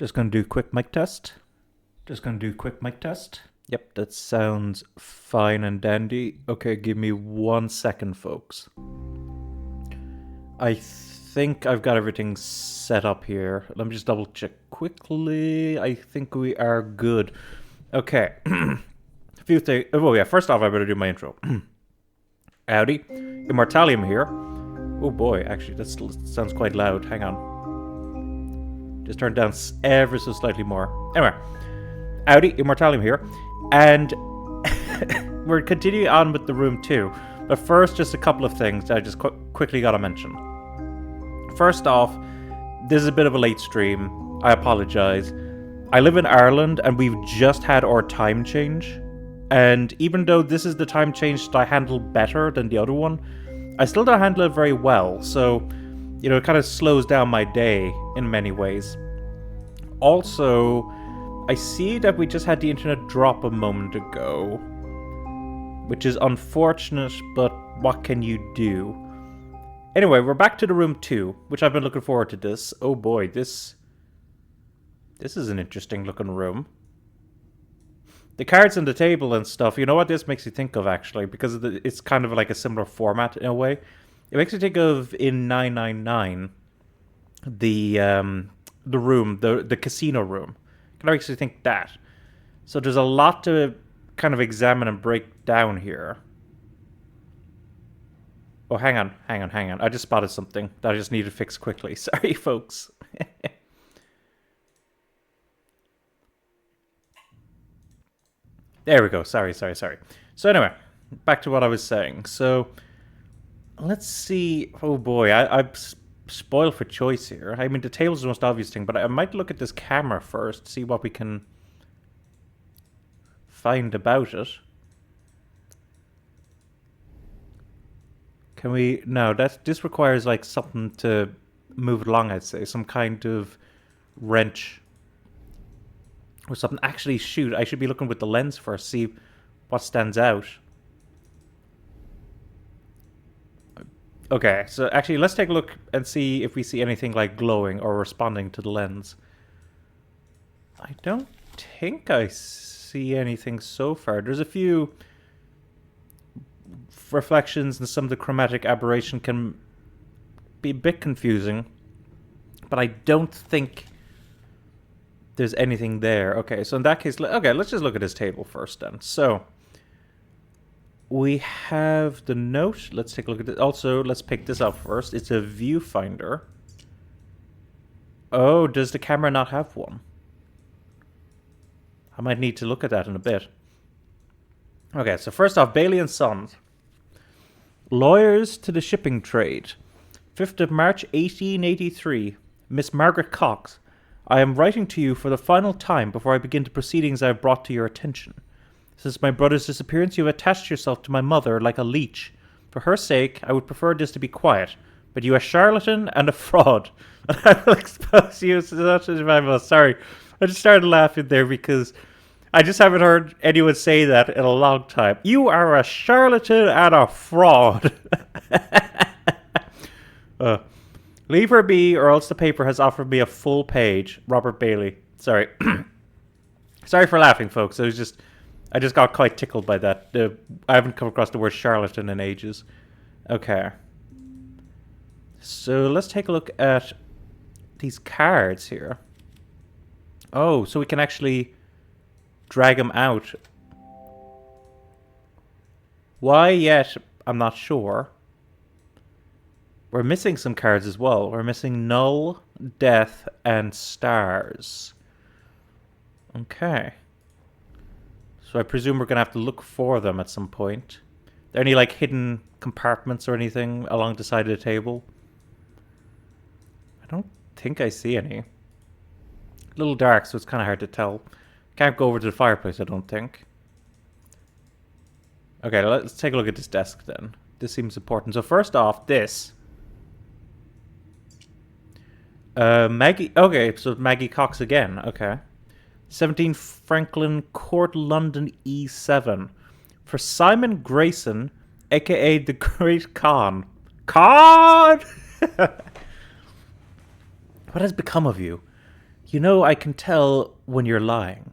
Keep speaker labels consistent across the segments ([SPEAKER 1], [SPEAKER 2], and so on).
[SPEAKER 1] Just gonna do quick mic test. Just gonna do quick mic test. Yep, that sounds fine and dandy. Okay, give me 1 second, folks. I think I've got everything set up here. Let me just double check quickly. I think we are good. Okay. A few things. Oh yeah, first off, I better do my intro. Howdy. Immortallium here. Oh boy, actually, that sounds quite loud. Hang on. Just turn it down ever so slightly more. Anyway. Howdy, Immortallium here. And we're continuing on with the room 2. But first, just a couple of things I just quickly gotta mention. First off, this is a bit of a late stream. I apologize. I live in Ireland and we've just had our time change. And even though this is the time change that I handle better than the other one, I still don't handle it very well. So, it kind of slows down my day in many ways. Also, I see that we just had the internet drop a moment ago, which is unfortunate, but what can you do? Anyway, we're back to the room 2, which I've been looking forward to this. Oh boy, this is an interesting looking room. The cards on the table and stuff, you know what this makes you think of actually, because it's kind of like a similar format in a way. It makes you think of in 999, the room, the casino room. Can I actually think that? So there's a lot to kind of examine and break down here. Oh, hang on. I just spotted something that I just need to fix quickly. Sorry, folks. There we go. Sorry. So anyway, back to what I was saying. So let's see. Oh boy, I'm spoiled for choice here. I mean, the table's the most obvious thing, but I might look at this camera first, see what we can find about it. Can we? No, this requires like something to move it along, I'd say. Some kind of wrench or something. Actually, shoot, I should be looking with the lens first, see what stands out. Okay, so actually let's take a look and see if we see anything like glowing or responding to the lens. I don't think I see anything so far. There's a few reflections and some of the chromatic aberration can be a bit confusing, but I don't think there's anything there. Okay, so in that case, okay, let's just look at this table first then. So we have the note. Let's take a look at it. Also, let's pick this up first. It's a viewfinder. Oh, does the camera not have one? I might need to look at that in a bit. Okay, so first off, Bailey and Sons. Lawyers to the shipping trade. 5th of March, 1883. Miss Margaret Cox, I am writing to you for the final time before I begin the proceedings I have brought to your attention. Since my brother's disappearance, you have attached yourself to my mother like a leech. For her sake, I would prefer this to be quiet. But you are a charlatan and a fraud, and I will expose you as such as my most. Sorry, I just started laughing there because I just haven't heard anyone say that in a long time. You are a charlatan and a fraud. Leave her be, or else the paper has offered me a full page. Robert Bailey. Sorry. Sorry for laughing, folks. I just got quite tickled by that. I haven't come across the word charlatan in ages. Okay. So let's take a look at these cards here. Oh, so we can actually drag them out. Why yet? I'm not sure. We're missing some cards as well. We're missing Null, Death, and Stars. Okay. So I presume we're going to have to look for them at some point. Are there any like hidden compartments or anything along the side of the table? I don't think I see any. A little dark, so it's kind of hard to tell. Can't go over to the fireplace, I don't think. Okay, let's take a look at this desk then. This seems important. So first off, this. Maggie. Okay, so Maggie Cox again. Okay. 17 Franklin Court, London, E7. For Simon Grayson, aka the Great Khan. Khan! What has become of you? You know, I can tell when you're lying.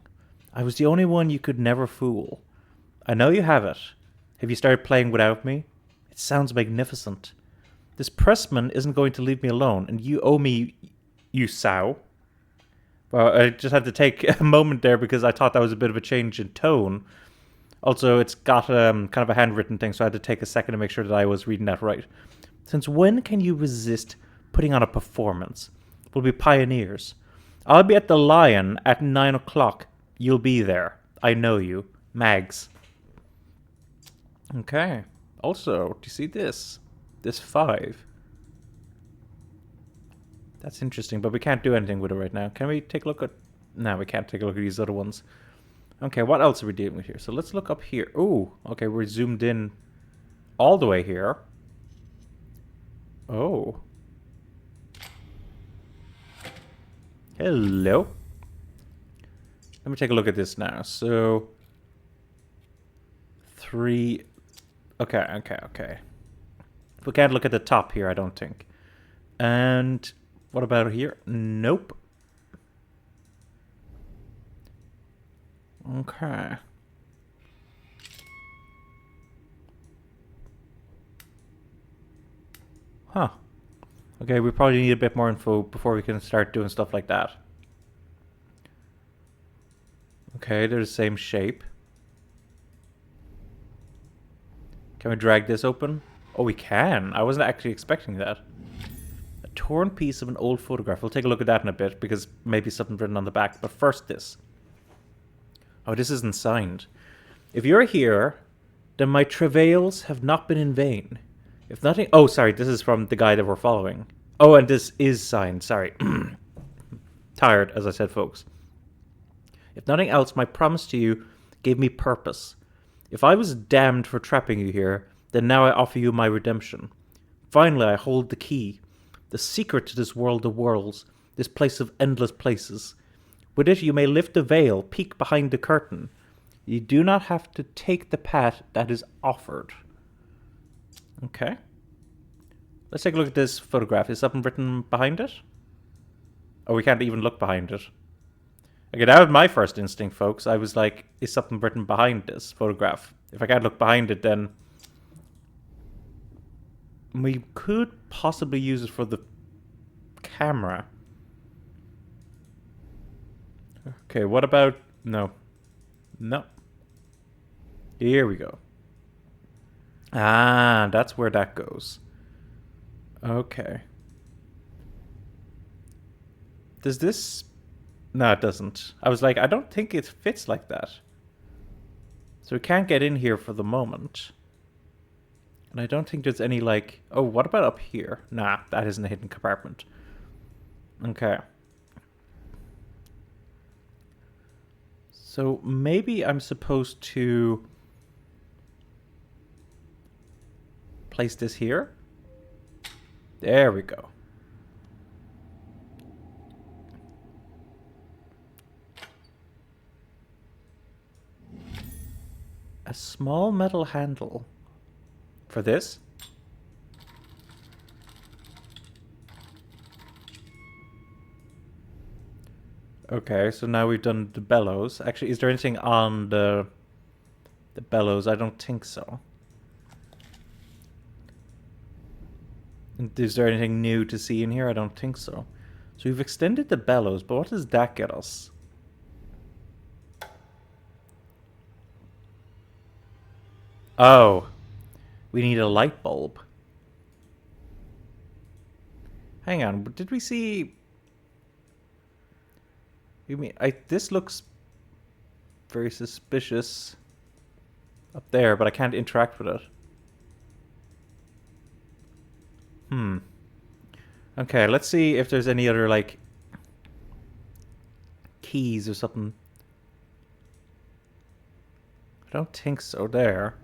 [SPEAKER 1] I was the only one you could never fool. I know you have it. Have you started playing without me? It sounds magnificent. This pressman isn't going to leave me alone, and you owe me, you sow. Well, I just had to take a moment there because I thought that was a bit of a change in tone. Also, it's got kind of a handwritten thing, so I had to take a second to make sure that I was reading that right. Since when can you resist putting on a performance? We'll be pioneers. I'll be at the Lion at 9 o'clock. You'll be there. I know you. Mags. Okay. Also, do you see this? This 5. That's interesting, but we can't do anything with it right now. Can we take a look at... No, we can't take a look at these other ones. Okay, what else are we dealing with here? So let's look up here. Ooh, okay, we're zoomed in all the way here. Oh. Hello. Let me take a look at this now. So... 3... Okay. We can't look at the top here, I don't think. And... what about here? Nope. Okay. Huh. Okay, we probably need a bit more info before we can start doing stuff like that. Okay, they're the same shape. Can we drag this open? Oh, we can. I wasn't actually expecting that. A torn piece of an old photograph. We'll take a look at that in a bit, because maybe something written on the back. But first this. Oh, this isn't signed. If you're here, then my travails have not been in vain. If nothing... Oh, sorry, this is from the guy that we're following. Oh, and this is signed, sorry. Tired, as I said, folks. If nothing else, my promise to you gave me purpose. If I was damned for trapping you here, then now I offer you my redemption. Finally, I hold the key, the secret to this world of worlds, this place of endless places. With it, you may lift the veil, peek behind the curtain. You do not have to take the path that is offered. Okay. Let's take a look at this photograph. Is something written behind it? Oh, we can't even look behind it. Okay, that was my first instinct, folks. I was like, is something written behind this photograph? If I can't look behind it, then... we could possibly use it for the camera. Okay, what about... No. No. Here we go. Ah, that's where that goes. Okay. Does this... No, it doesn't. I was like, I don't think it fits like that. So we can't get in here for the moment. And I don't think there's any, like... Oh, what about up here? Nah, that isn't a hidden compartment. Okay. So maybe I'm supposed to... place this here? There we go. A small metal handle. For this? Okay, so now we've done the bellows. Actually, is there anything on the bellows? I don't think so. Is there anything new to see in here? I don't think so. So we've extended the bellows, but what does that get us? Oh. We need a light bulb. Hang on, did we see... You mean, this looks very suspicious up there, but I can't interact with it. Okay, let's see if there's any other, like, keys or something. I don't think so there.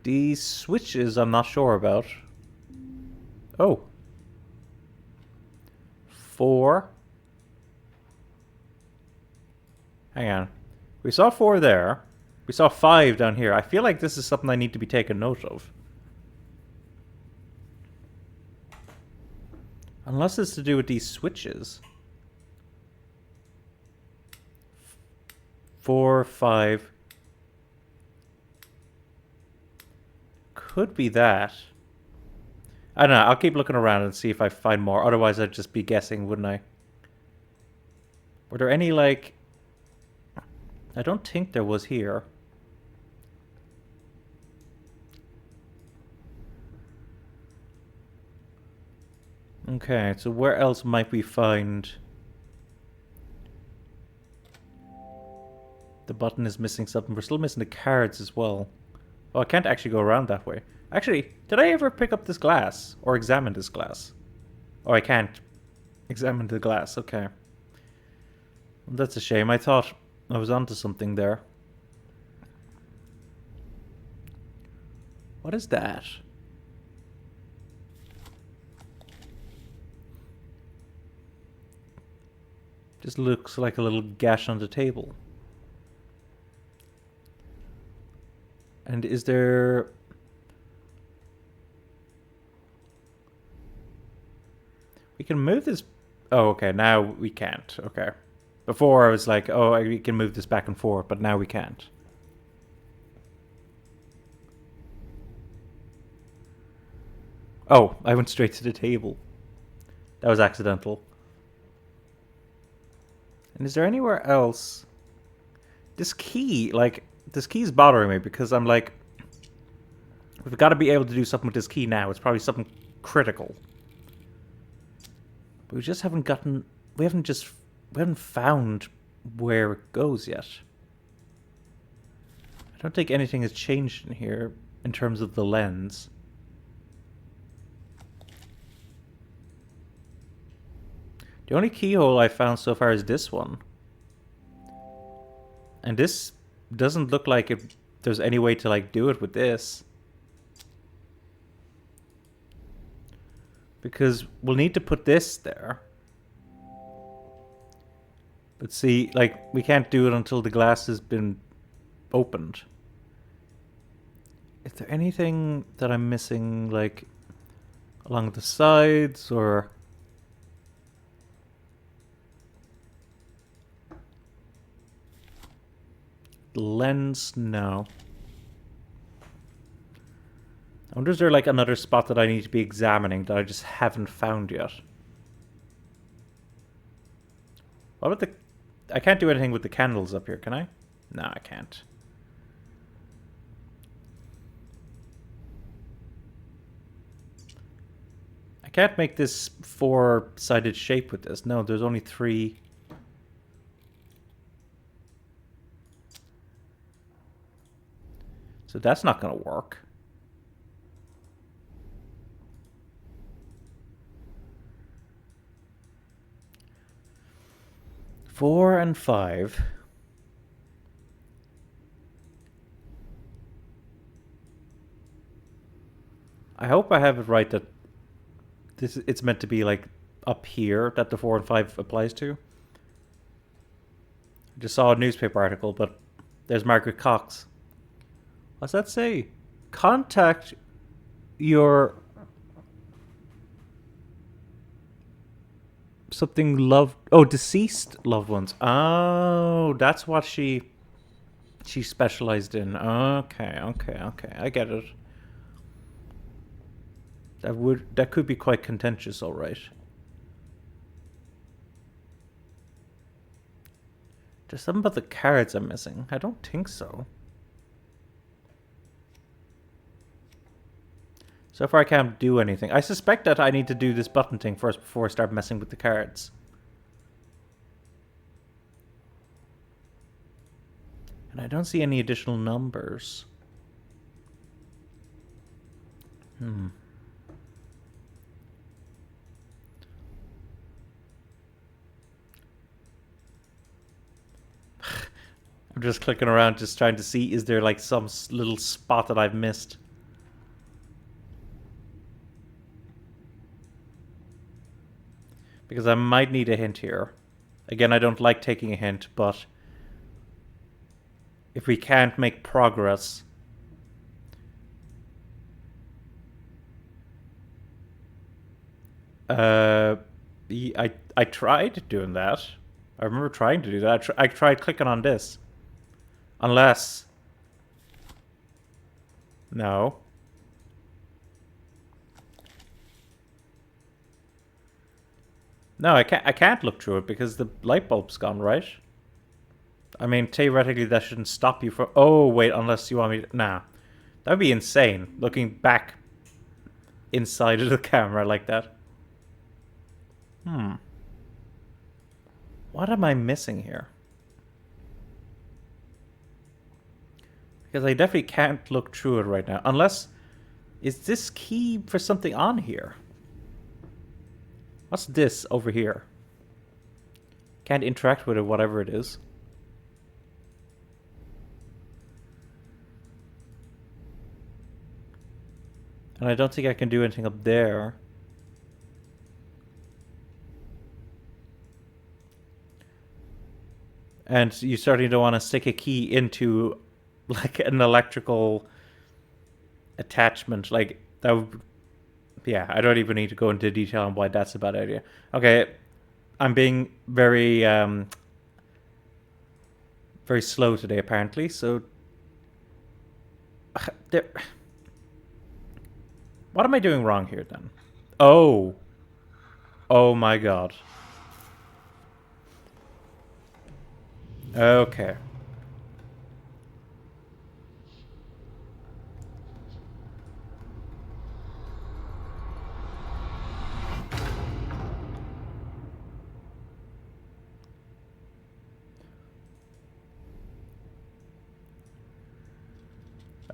[SPEAKER 1] These switches I'm not sure about. Oh. 4. Hang on. We saw 4 there. We saw 5 down here. I feel like this is something I need to be taking note of. Unless it's to do with these switches. 4, 5. Could be that. I don't know. I'll keep looking around and see if I find more. Otherwise, I'd just be guessing, wouldn't I? Were there any, like... I don't think there was here. Okay, so where else might we find... The button is missing something. We're still missing the cards as well. Oh, I can't actually go around that way. Actually, did I ever pick up this glass? Or examine this glass? Oh, I can't examine the glass. Okay. Well, that's a shame. I thought I was onto something there. What is that? Just looks like a little gash on the table. And is there... We can move this... Oh, okay, now we can't. Okay. Before I was like, oh, we can move this back and forth, but now we can't. Oh, I went straight to the table. That was accidental. And is there anywhere else? This key, like... This key's bothering me because I'm like... We've got to be able to do something with this key now. It's probably something critical. But we just haven't gotten... We haven't found where it goes yet. I don't think anything has changed in here in terms of the lens. The only keyhole I found so far is this one. And this doesn't look like there's any way to like do it with this. Because we'll need to put this there. But see, like, we can't do it until the glass has been opened. Is there anything that I'm missing, like, along the sides, or... Lens? No. I wonder, is there, like, another spot that I need to be examining that I just haven't found yet? What about the... I can't do anything with the candles up here, can I? No, I can't. I can't make this four-sided shape with this. No, there's only three. So that's not going to work. Four and five. I hope I have it right that it's meant to be like up here that the 4 and 5 applies to. I just saw a newspaper article, but there's Margaret Cox. What's that say? Contact your something loved... Oh, deceased loved ones. Oh, that's what she specialized in. Okay. I get it. That could be quite contentious, all right. There's something about the cards I'm missing. I don't think so. So far I can't do anything. I suspect that I need to do this button thing first before I start messing with the cards. And I don't see any additional numbers. I'm just clicking around, just trying to see, is there like some little spot that I've missed? Because I might need a hint here. Again, I don't like taking a hint, but if we can't make progress... Uh, I tried doing that. I remember trying to do that. I tried clicking on this. Unless... No. No, I can't look through it because the light bulb's gone, right? I mean, theoretically that shouldn't stop you from... Oh, wait, unless you want me to... Nah. That would be insane, looking back inside of the camera like that. What am I missing here? Because I definitely can't look through it right now. Unless... Is this key for something on here? What's this over here? Can't interact with it, whatever it is. And I don't think I can do anything up there. And you certainly don't want to stick a key into like an electrical attachment. Like that would... Yeah, I don't even need to go into detail on why that's a bad idea. Okay, I'm being very very slow today apparently, so there... What am I doing wrong here then? Oh. Oh my god. Okay.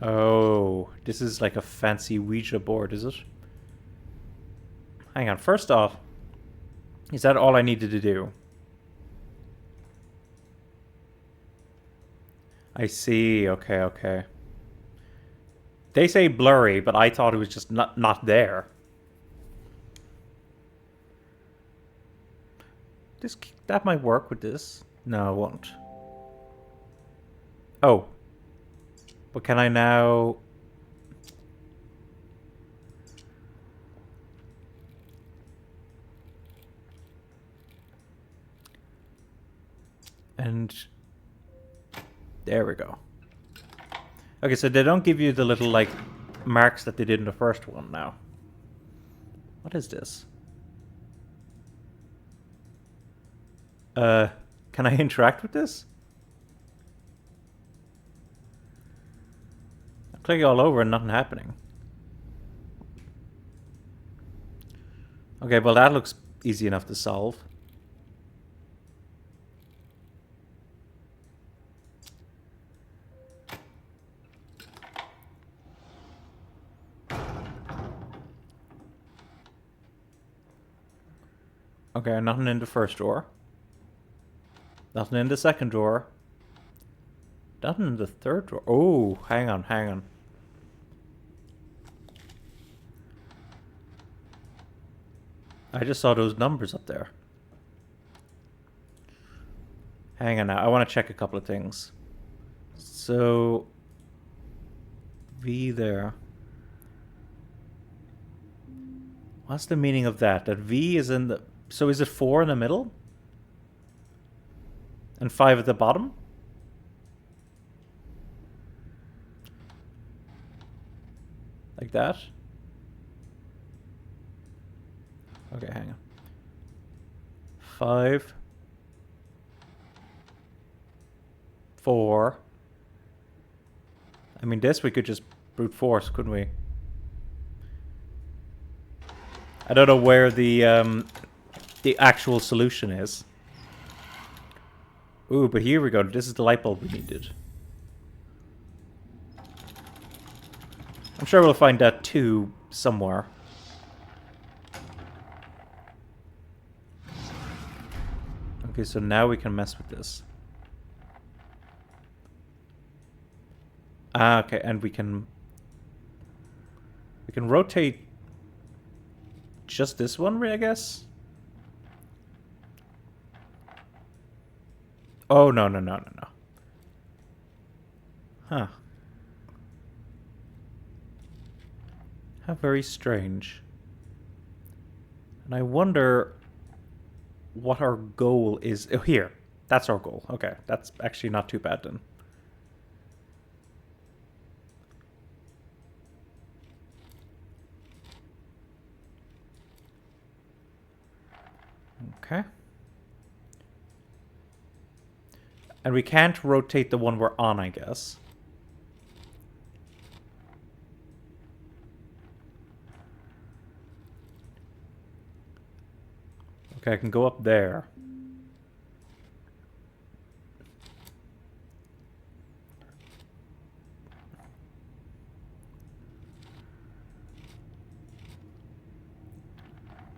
[SPEAKER 1] Oh, this is like a fancy Ouija board, is it? Hang on, first off, is that all I needed to do? I see, okay, okay. They say blurry, but I thought it was just not there. This... That might work with this. No, it won't. Oh. But can I now... And... There we go. Okay, so they don't give you the little, like, marks that they did in the first one now. What is this? Can I interact with this? I'm clicking all over and nothing happening. Okay, well that looks easy enough to solve. Okay, nothing in the first drawer. Nothing in the second drawer. Nothing in the third drawer. Oh, hang on, hang on. I just saw those numbers up there. Hang on now, I want to check a couple of things. So... V there. What's the meaning of that? That V is in the... So is it 4 in the middle? And 5 at the bottom? Like that? Okay, hang on. 5. 4. I mean, this we could just brute force, couldn't we? I don't know where the actual solution is. Ooh, but here we go. This is the light bulb we needed. I'm sure we'll find that too somewhere. Okay, so now we can mess with this. Ah, okay, and we can rotate just this one, I guess? Oh, no, no, no, no, no. Huh. How very strange. And I wonder what our goal is. Oh, here. That's our goal. Okay, that's actually not too bad then. Okay. And we can't rotate the one we're on, I guess. Okay, I can go up there.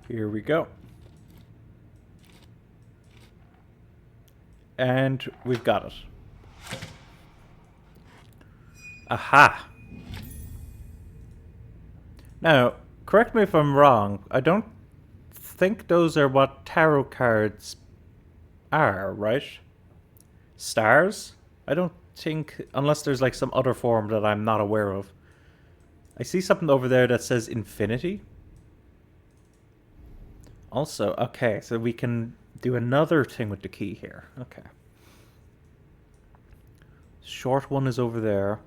[SPEAKER 1] Here we go. And we've got it. Aha! Now, correct me if I'm wrong, I don't think those are what tarot cards are, right? Stars? I don't think, unless there's like some other form that I'm not aware of. I see something over there that says infinity. Also, okay, so we can do another thing with the key here. Okay. Short one is over there.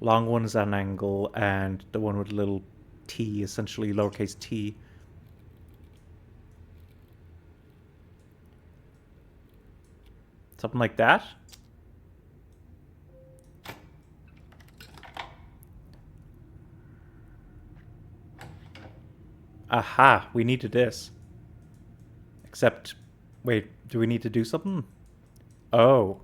[SPEAKER 1] Long one is at an angle, and the one with a little t, essentially lowercase t. Something like that. Aha, we needed this. Except, wait, do we need to do something? Oh.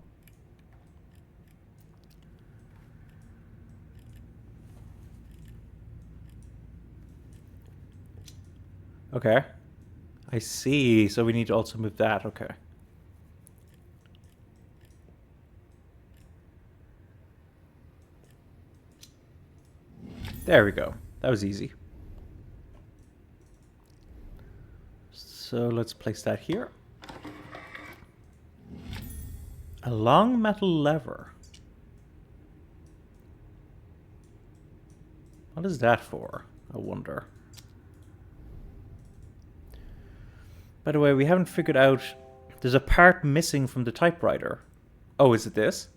[SPEAKER 1] Okay. I see, so we need to also move that, okay. There we go. That was easy. So let's place that here. A long metal lever. What is that for? I wonder. By the way, we haven't figured out... There's a part missing from the typewriter. Oh, is it this?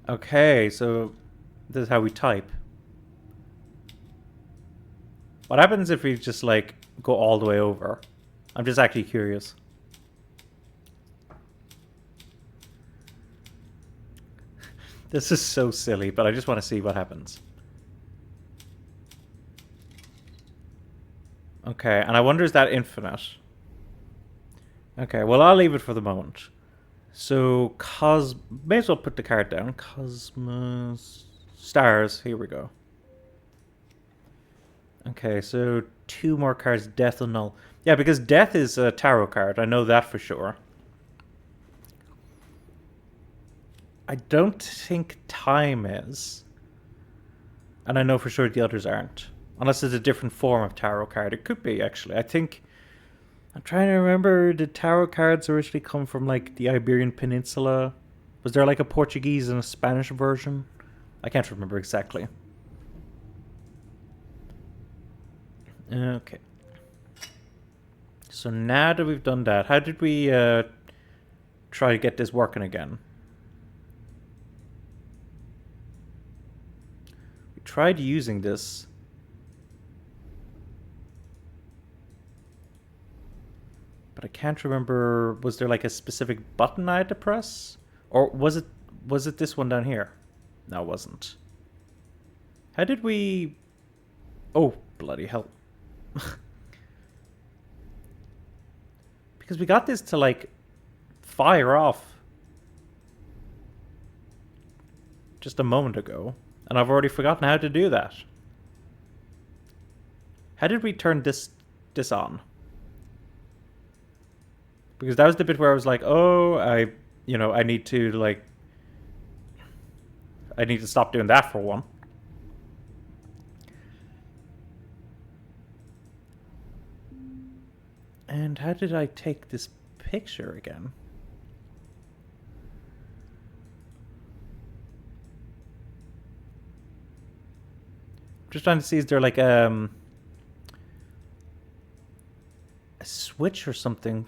[SPEAKER 1] Okay, so this is how we type. What happens if we just, like, go all the way over? I'm just actually curious. This is so silly, but I just want to see what happens. Okay, and I wonder, is that infinite? Okay, well, I'll leave it for the moment. So, may as well put the card down. Cosmos... Stars, here we go. Okay, so 2 more cards, Death and Null. Yeah, because Death is a tarot card, I know that for sure. I don't think Time is. And I know for sure the others aren't. Unless it's a different form of tarot card. It could be, actually. I think... I'm trying to remember, did tarot cards originally come from, like, the Iberian Peninsula? Was there, like, a Portuguese and a Spanish version? I can't remember exactly. Okay. So now that we've done that, how did we try to get this working again? We tried using this. But I can't remember, was there like a specific button I had to press? Or was it this one down here? No, it wasn't. How did we... Oh, bloody hell. Because we got this to like fire off just a moment ago. And I've already forgotten how to do that. How did we turn this on? Because that was the bit where I was like, oh, I need to, like... I need to stop doing that for one. And how did I take this picture again? Just trying to see, is there like a switch or something?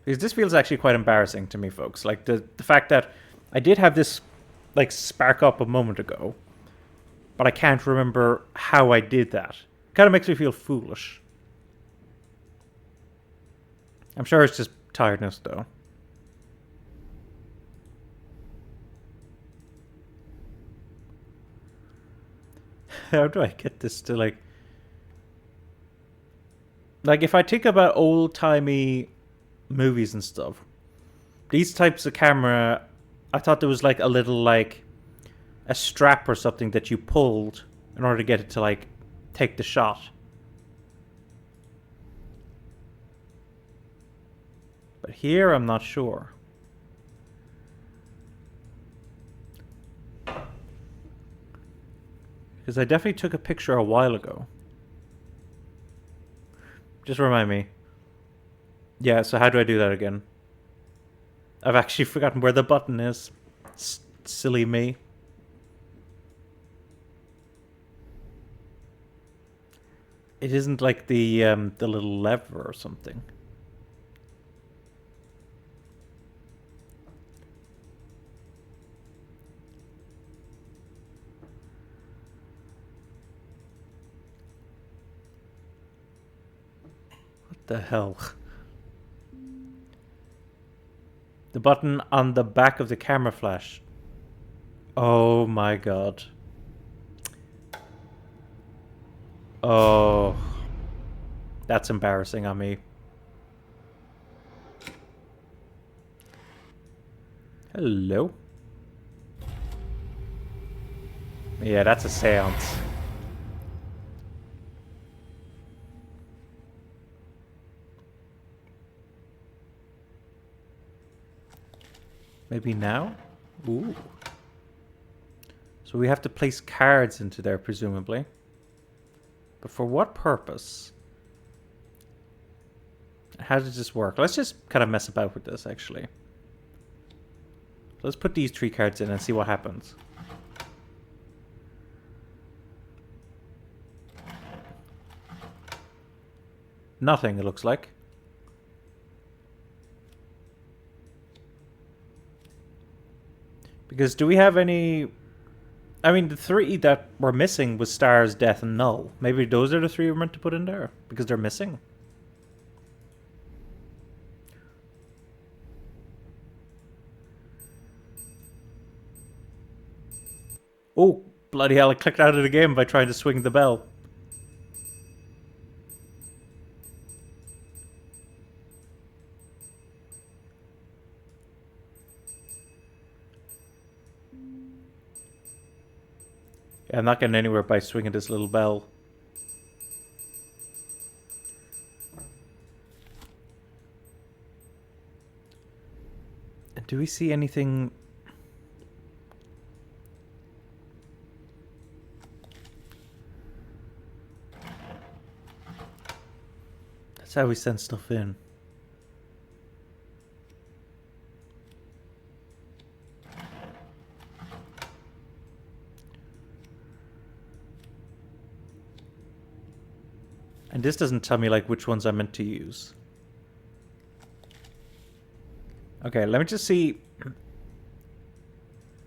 [SPEAKER 1] Because this feels actually quite embarrassing to me, folks. Like the fact that I did have this like spark up a moment ago, but I can't remember how I did that. Kind of makes me feel foolish. I'm sure it's just tiredness, though. How do I get this to like if I think about old-timey movies and stuff, these types of camera, I thought there was like a little like a strap or something that you pulled in order to get it to like take the shot. But here I'm not sure. Because I definitely took a picture a while ago. Just remind me. Yeah, so how do I do that again? I've actually forgotten where the button is. Silly me. It isn't like the little lever or something. What the hell? The button on the back of the camera flash. Oh my god. Oh. That's embarrassing on me. Hello? Yeah, that's a seance. Maybe now? Ooh. So we have to place cards into there, presumably. But for what purpose? How does this work? Let's just kind of mess about with this, actually. Let's put these 3 cards in and see what happens. Nothing, it looks like. Because do we have any... I mean, the 3 that were missing was Stars, Death, and Null. Maybe those are the 3 we're meant to put in there. Because they're missing. Oh, bloody hell, I clicked out of the game by trying to swing the bell. Yeah, I'm not getting anywhere by swinging this little bell. And do we see anything... That's how we send stuff in. And this doesn't tell me like which ones I'm meant to use. Okay, let me just see.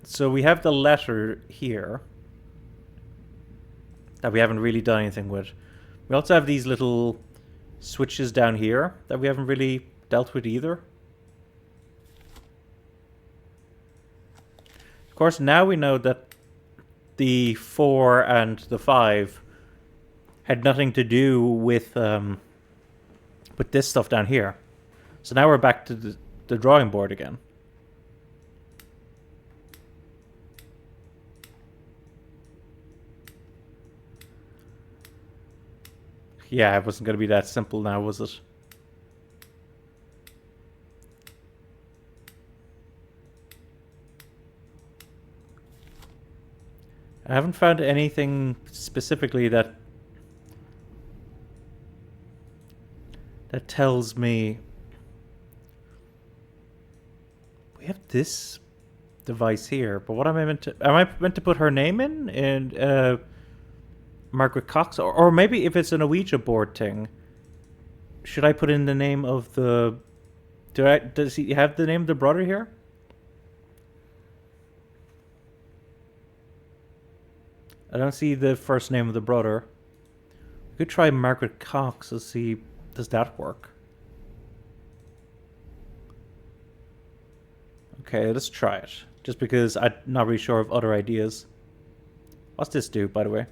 [SPEAKER 1] So we have the letter here that we haven't really done anything with. We also have these little switches down here that we haven't really dealt with either. Of course, now we know that the 4 and the 5 had nothing to do with this stuff down here. So now we're back to the drawing board again. Yeah, it wasn't going to be that simple now, was it? I haven't found anything specifically that tells me we have this device here, but what am I meant to put her name in? And Margaret Cox, or maybe if it's an Ouija board thing, should I put in the name of the? Does he have the name of the brother here? I don't see the first name of the brother. We could try Margaret Cox to see, does that work? Okay, let's try it. Just because I'm not really sure of other ideas. What's this do, by the way?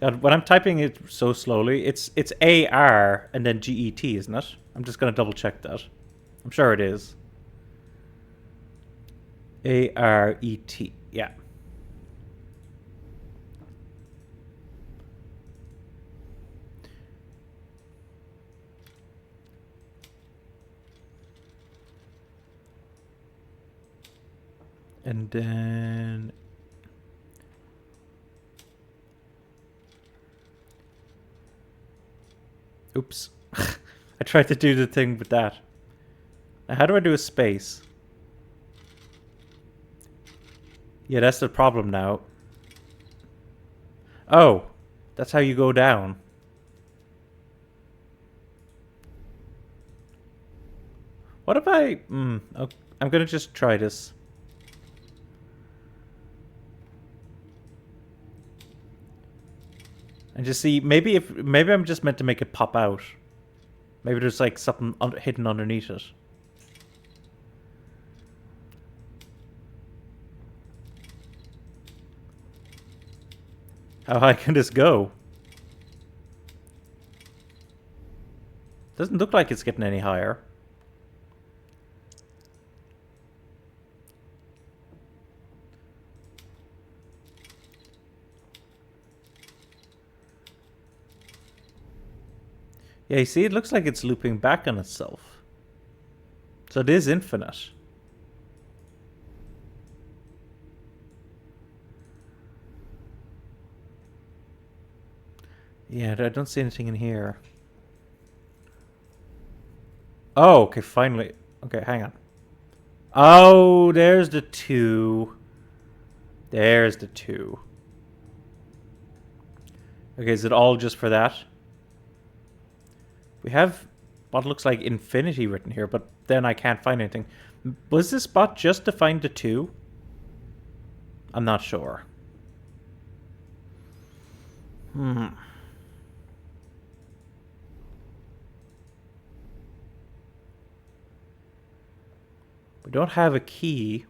[SPEAKER 1] God, when I'm typing it so slowly, it's AR and then GET, isn't it? I'm just gonna double check that. I'm sure it is. ARET, yeah. And then oops. I tried to do the thing with that. Now, how do I do a space? Yeah, that's the problem now. Oh, that's how you go down. What if I... okay, I'm gonna just try this. And just see, maybe I'm just meant to make it pop out. Maybe there's like something hidden underneath it. How high can this go? Doesn't look like it's getting any higher. Yeah, you see, it looks like it's looping back on itself. So it is infinite. Yeah, I don't see anything in here. Oh, okay, finally. Okay, hang on. Oh, there's the 2. There's the 2. Okay, is it all just for that? We have what looks like infinity written here, but then I can't find anything. Was this spot just to find the 2? I'm not sure. We don't have a key.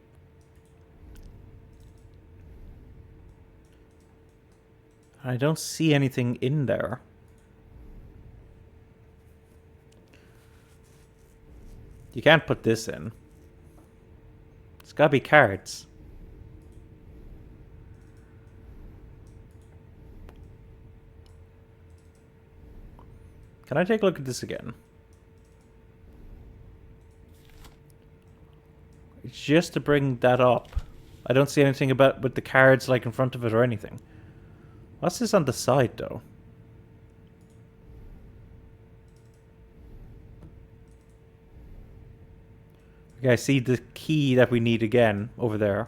[SPEAKER 1] I don't see anything in there. You can't put this in. It's gotta be cards. Can I take a look at this again? It's just to bring that up. I don't see anything about with the cards like in front of it or anything. What's this on the side though? Okay, I see the key that we need again over there.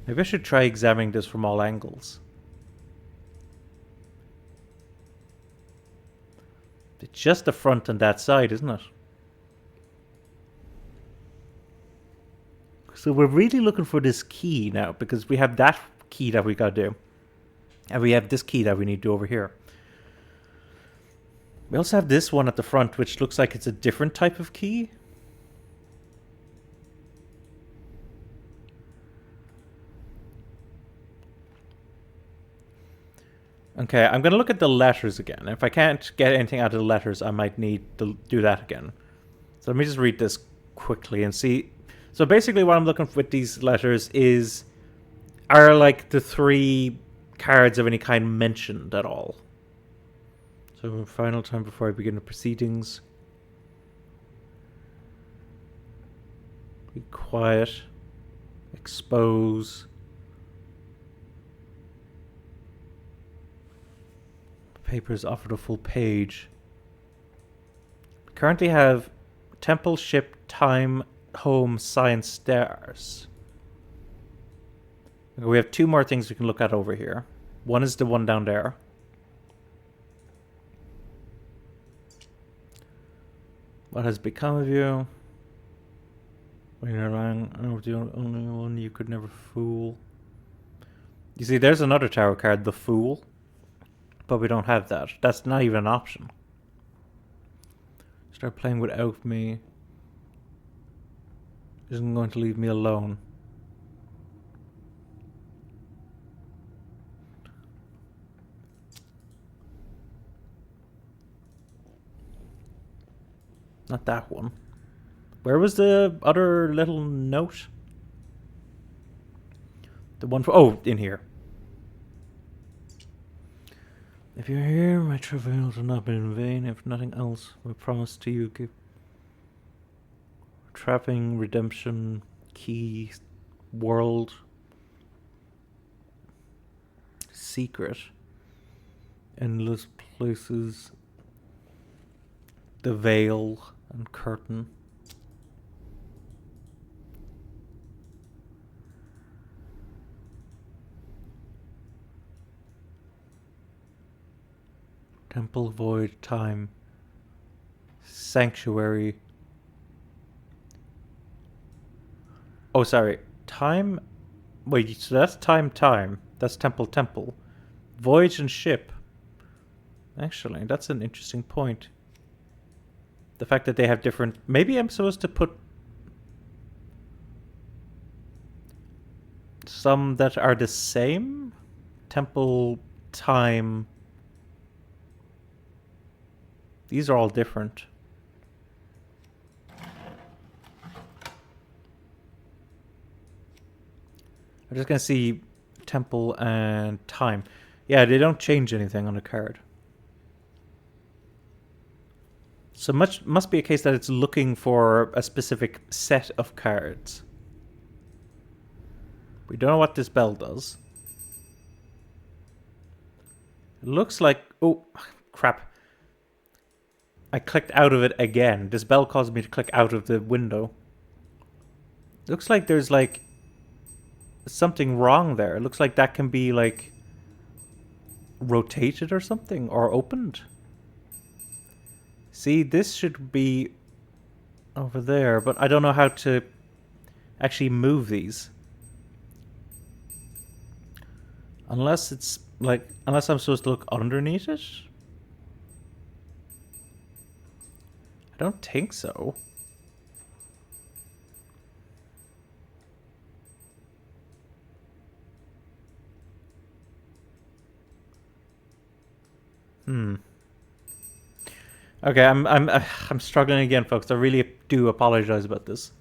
[SPEAKER 1] Maybe I should try examining this from all angles. It's just the front and that side, isn't it? So we're really looking for this key now, because we have that key that we gotta do. And we have this key that we need to do over here. We also have this one at the front, which looks like it's a different type of key. Okay, I'm going to look at the letters again. If I can't get anything out of the letters, I might need to do that again. So let me just read this quickly and see. So basically what I'm looking for with these letters is, are like the 3 cards of any kind mentioned at all? So final time before I begin the proceedings. Be quiet. Expose. Papers offered a full page. Currently have temple, ship, time, home, science, stars. Okay, we have 2 more things we can look at over here. One is the one down there. What has become of you? When you're lying, I was the only one you could never fool. You see, there's another tarot card, the Fool. But we don't have that. That's not even an option. Start playing without me. Isn't going to leave me alone. Not that one. Where was the other little note? The one for... Oh, in here. If you're here, my travails have not been in vain. If nothing else, I promise to you give... Trapping, redemption, key, world, secret, endless places, the veil and curtain. Temple, void, time, sanctuary. Oh, sorry. Time. Wait, so that's time. That's temple. Voyage and ship. Actually, that's an interesting point. The fact that they have different... Maybe I'm supposed to put some that are the same? Temple, time. These are all different. I'm just going to see temple and time. Yeah, they don't change anything on the card. So must be a case that it's looking for a specific set of cards. We don't know what this bell does. It looks like... Oh, crap. I clicked out of it again. This bell caused me to click out of the window. Looks like there's like... something wrong there. It looks like that can be like rotated or something, or opened. See, this should be over there, but I don't know how to actually move these. Unless it's like, unless I'm supposed to look underneath it? I don't think so. Okay, I'm struggling again, folks. I really do apologize about this.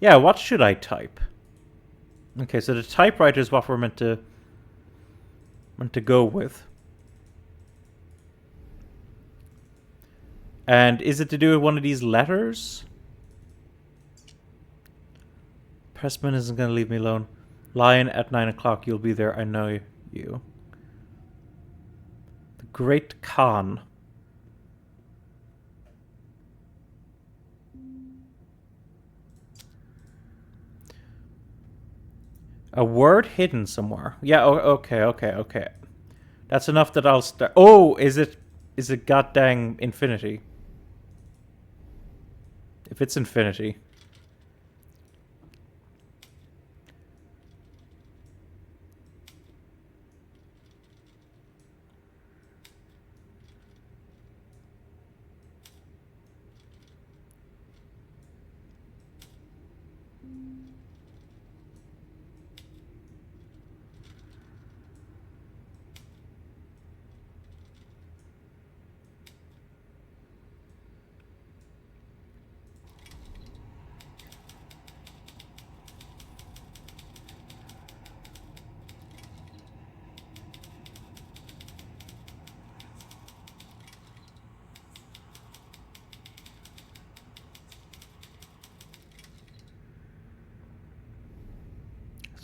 [SPEAKER 1] Yeah, what should I type? Okay, so the typewriter is what we're meant to go with. And is it to do with one of these letters? Pressman isn't going to leave me alone. Lion at 9 o'clock. You'll be there. I know you. The Great Khan. A word hidden somewhere. Yeah, okay. That's enough that I'll start. Oh, is it goddamn infinity? If it's infinity.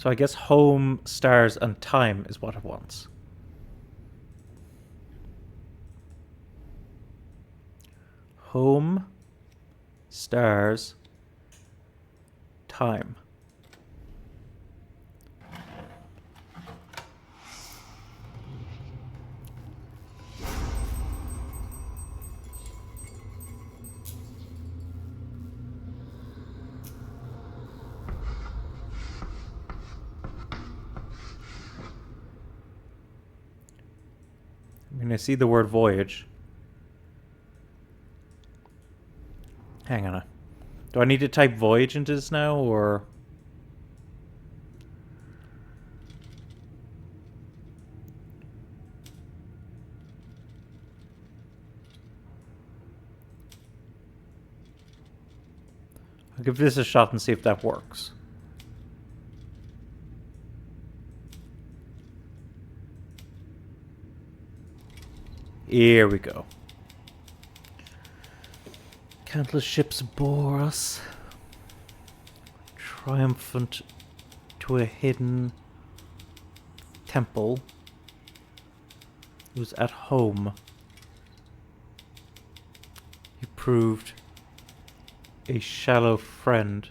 [SPEAKER 1] So I guess home, stars, and time is what it wants. Home, stars, time. I mean, I see the word voyage. Hang on. Do I need to type voyage into this now, or... I'll give this a shot and see if that works. Here we go. Countless ships bore us, triumphant to a hidden temple. It was at home. He proved a shallow friend.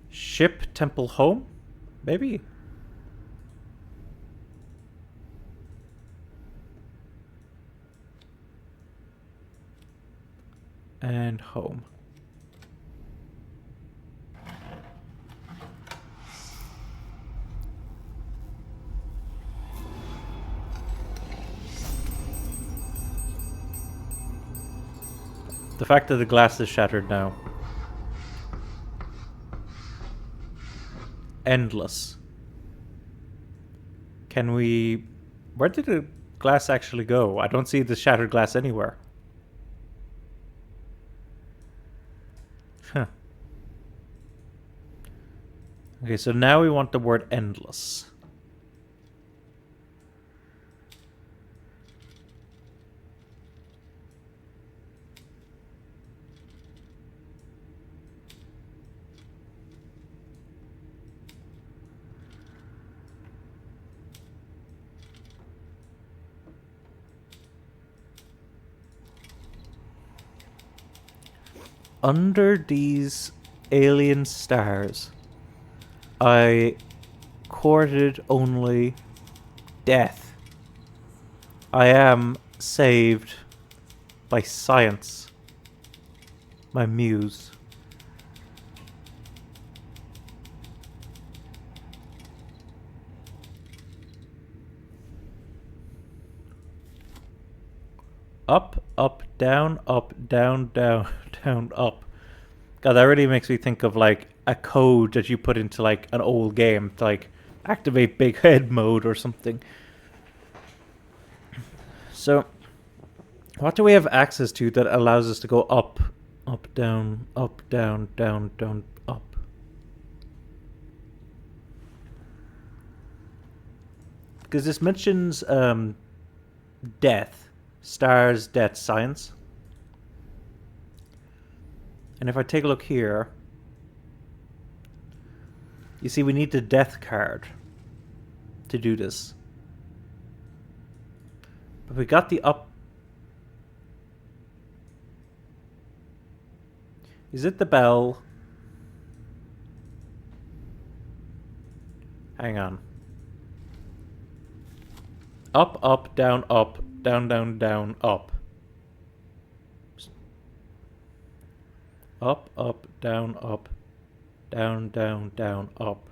[SPEAKER 1] Ship, temple, home? Maybe. And home. The fact that the glass is shattered now. Endless. Can we... Where did the glass actually go? I don't see the shattered glass anywhere. Huh. Okay, so now we want the word endless. Under these alien stars, I courted only death. I am saved by science, my muse. Up, down, down, down, up. God, that really makes me think of like a code that you put into like an old game to like activate big head mode or something. So, what do we have access to that allows us to go up, down, down, down, up? Because this mentions death. Stars, death, science. And if I take a look here, you see we need the death card to do this. But we got the up. Is it the bell? Hang on. Up, down, down, down, up. Up, down, down, up.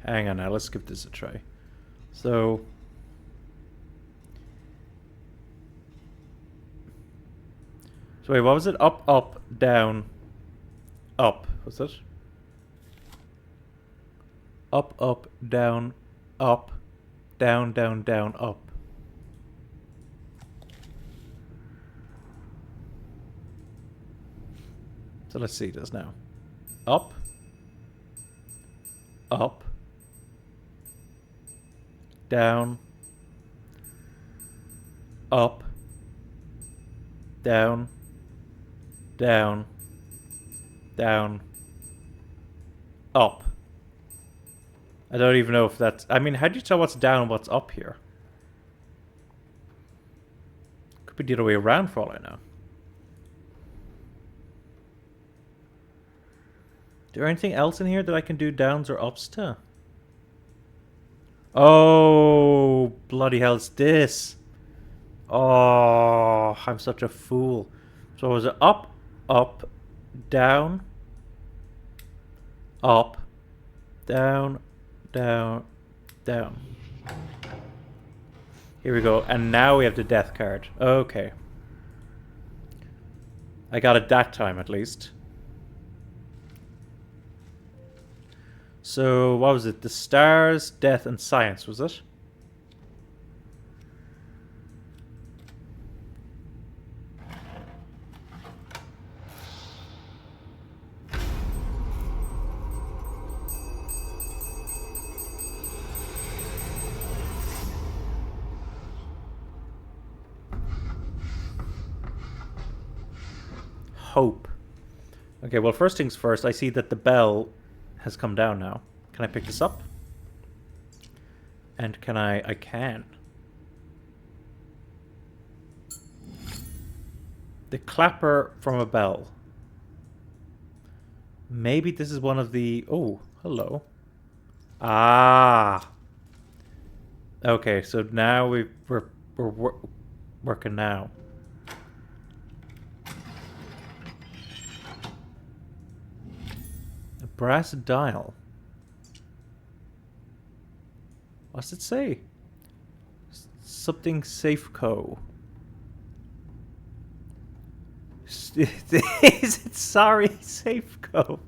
[SPEAKER 1] Hang on now, let's give this a try. So... So wait, what was it? Up, down, up. What's it? Up, down, up. Down, down, up. So let's see this now. Up. Down. Up. Down. Down. Down. Up. I don't even know if that's... I mean, how do you tell what's down and what's up here? Could be the other way around for all I know. Is there anything else in here that I can do downs or ups to? Oh, bloody hell, it's this. Oh, I'm such a fool. So was it up, up, down, up, down, down, down. Here we go. And now we have the death card. Okay. I got it that time at least. So, what was it? The stars, death, and science, was it? Hope. Okay, well, first things first, I see that the bell has come down now. Can I pick this up? And can I can. The clapper from a bell. Maybe this is one of the... Oh, hello. Ah. Okay, so now we're working now. A brass dial. What's it say? Something Safeco. Is it sorry Safeco?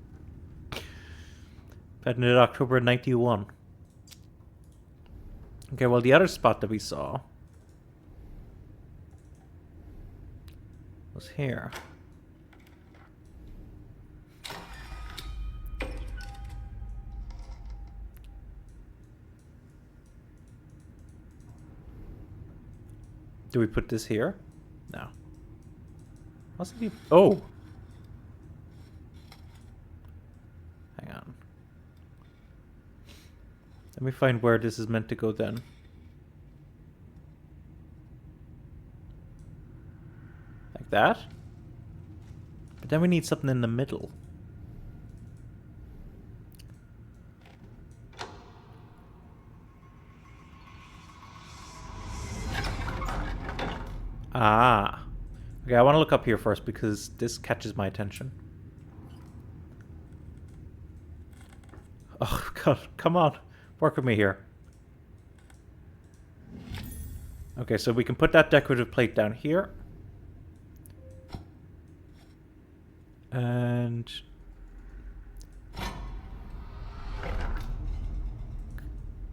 [SPEAKER 1] Patented October 91. Okay, well the other spot that we saw was here. Do we put this here? No. What's it? Oh! Hang on. Let me find where this is meant to go then. Like that? But then we need something in the middle. Ah. Okay, I want to look up here first because this catches my attention. Oh, God. Come on. Work with me here. Okay, so we can put that decorative plate down here. And...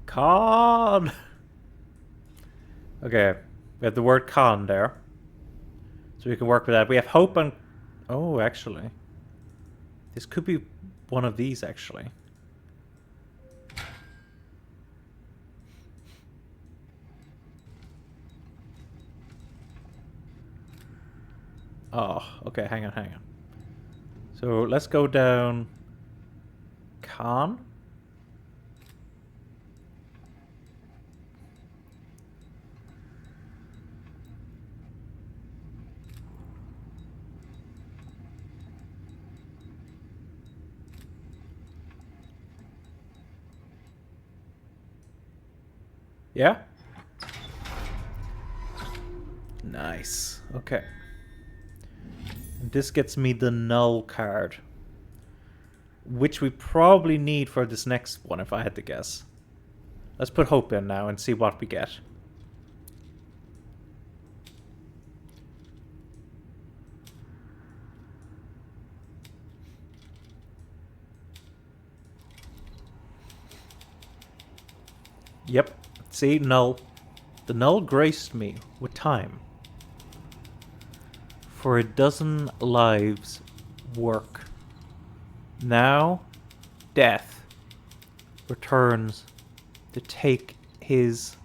[SPEAKER 1] Con! Okay. We have the word con there. So we can work with that. We have hope and... Oh, actually. This could be one of these, actually. Oh, okay, hang on. So let's go down... Con? Yeah? Nice. Okay. And this gets me the null card. Which we probably need for this next one, if I had to guess. Let's put hope in now and see what we get. Yep. See, null. The null graced me with time. For a dozen lives work. Now, death returns to take his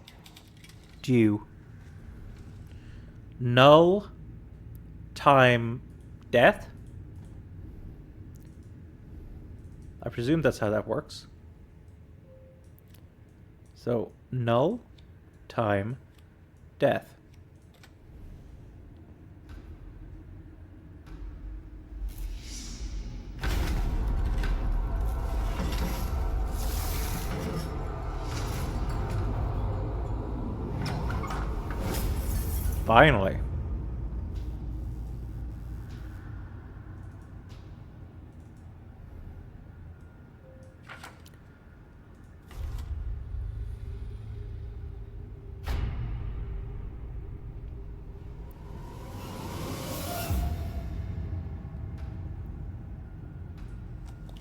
[SPEAKER 1] due. Null time death. I presume that's how that works. So null time death. Finally.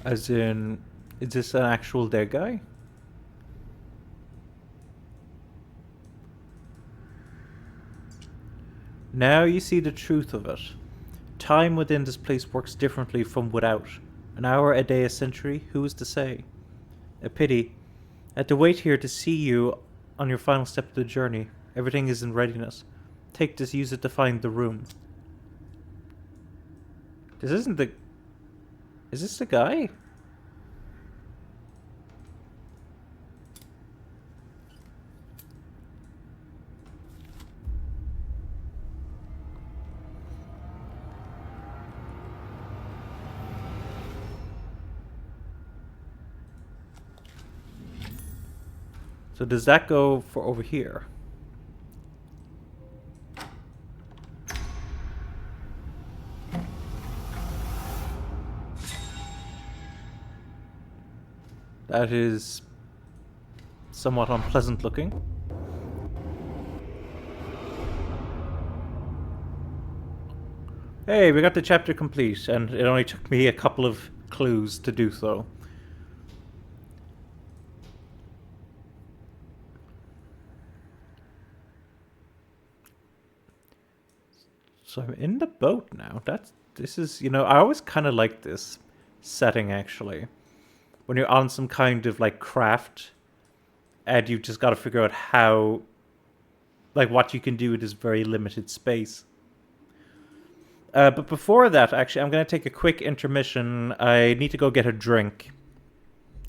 [SPEAKER 1] As in, is this an actual dead guy? Now you see the truth of it. Time within this place works differently from without. An hour, a day, a century, who is to say? A pity. I had to wait here to see you on your final step of the journey. Everything is in readiness. Take this, use it to find the room. This isn't the... Is this the guy? So does that go for over here? That is somewhat unpleasant looking. Hey, we got the chapter complete, and it only took me a couple of clues to do so. So I'm in the boat now. This is, you know, I always kind of like this setting actually. When you're on some kind of like craft and you've just got to figure out how, like what you can do with this very limited space. But before that, actually, I'm going to take a quick intermission. I need to go get a drink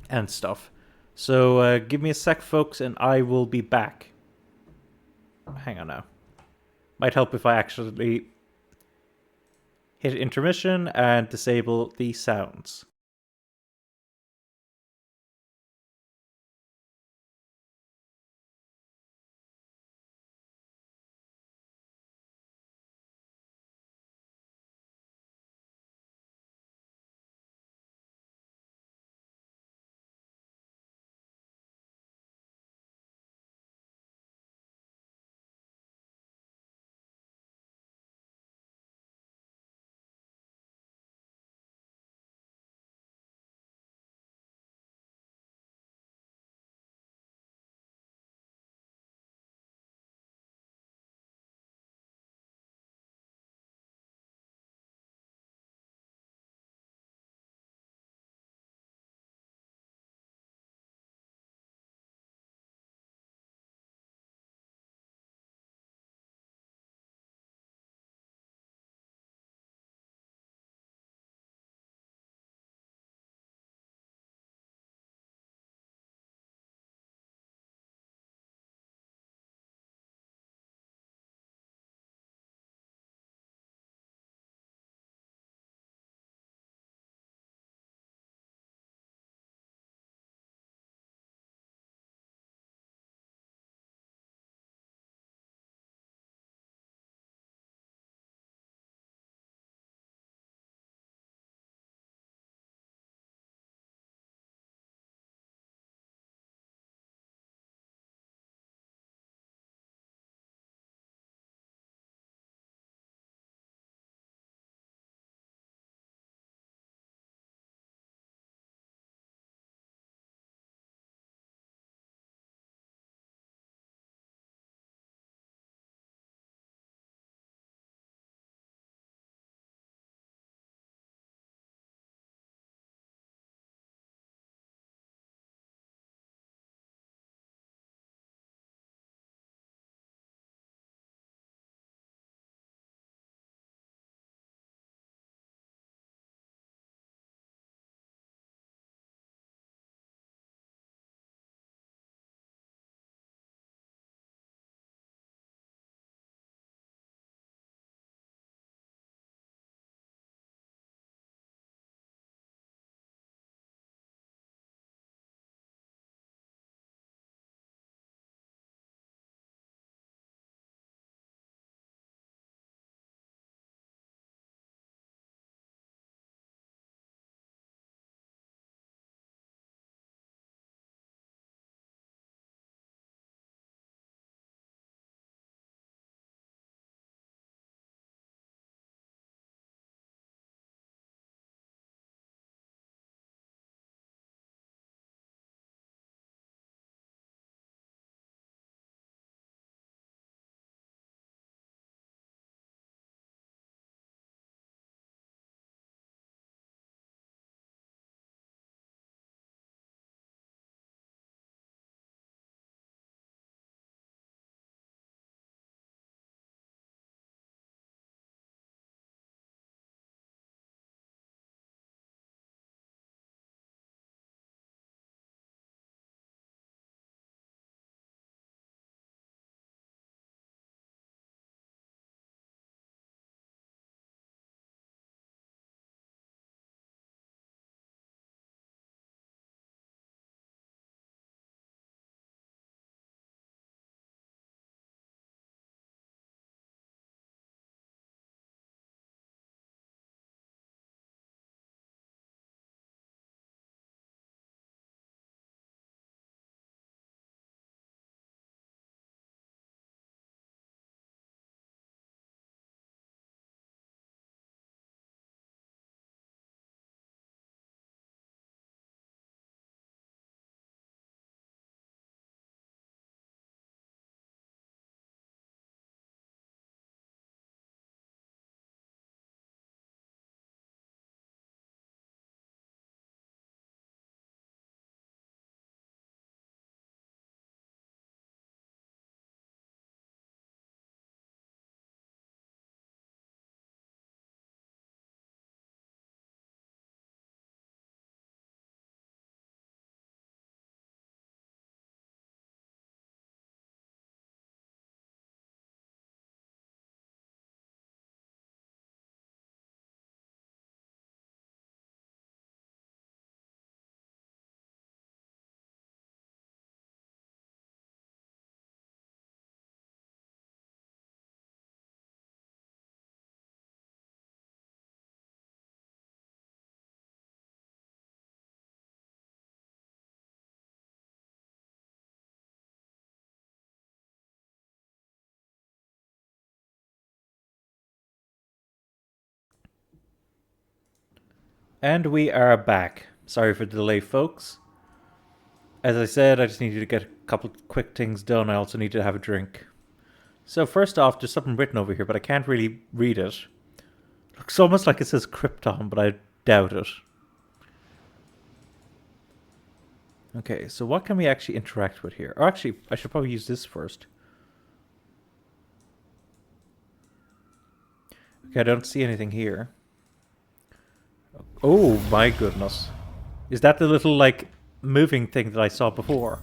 [SPEAKER 1] and stuff. So give me a sec, folks, and I will be back. Hang on now. Might help if I actually hit intermission and disable the sounds. And we are back. Sorry for the delay, folks. As I said, I just needed to get a couple quick things done. I also need to have a drink. So first off, there's something written over here, but I can't really read it. Looks almost like it says Krypton, but I doubt it. Okay, so what can we actually interact with here? Or actually, I should probably use this first. Okay, I don't see anything here. Oh my goodness. Is that the little, like, moving thing that I saw before?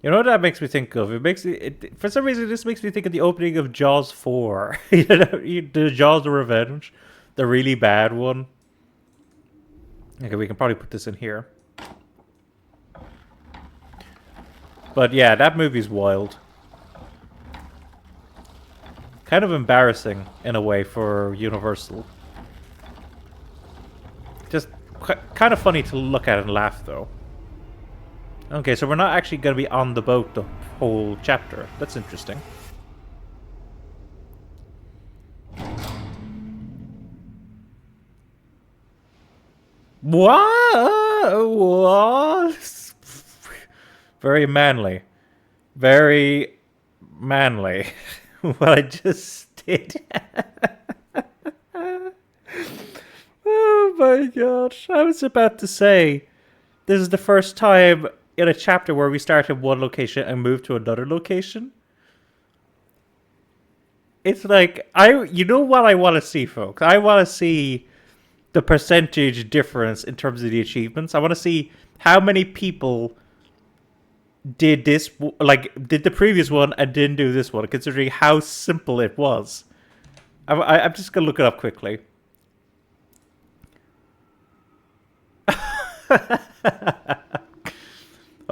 [SPEAKER 1] You know what that makes me think of? It makes it for some reason this makes me think of the opening of Jaws 4. You know, the Jaws of Revenge, the really bad one. Okay, we can probably put this in here. But yeah, that movie's wild. Kind of embarrassing in a way for Universal. Just kind of funny to look at and laugh though. Okay, so we're not actually going to be on the boat the whole chapter. That's interesting. What? Very manly. Very manly. What I just did. Oh my gosh. I was about to say, this is the first time in a chapter where we start in one location and move to another location. It's like, you know what I want to see, folks? I want to see the percentage difference in terms of the achievements. I want to see how many people did this, like, did the previous one and didn't do this one, considering how simple it was. I'm just going to look it up quickly.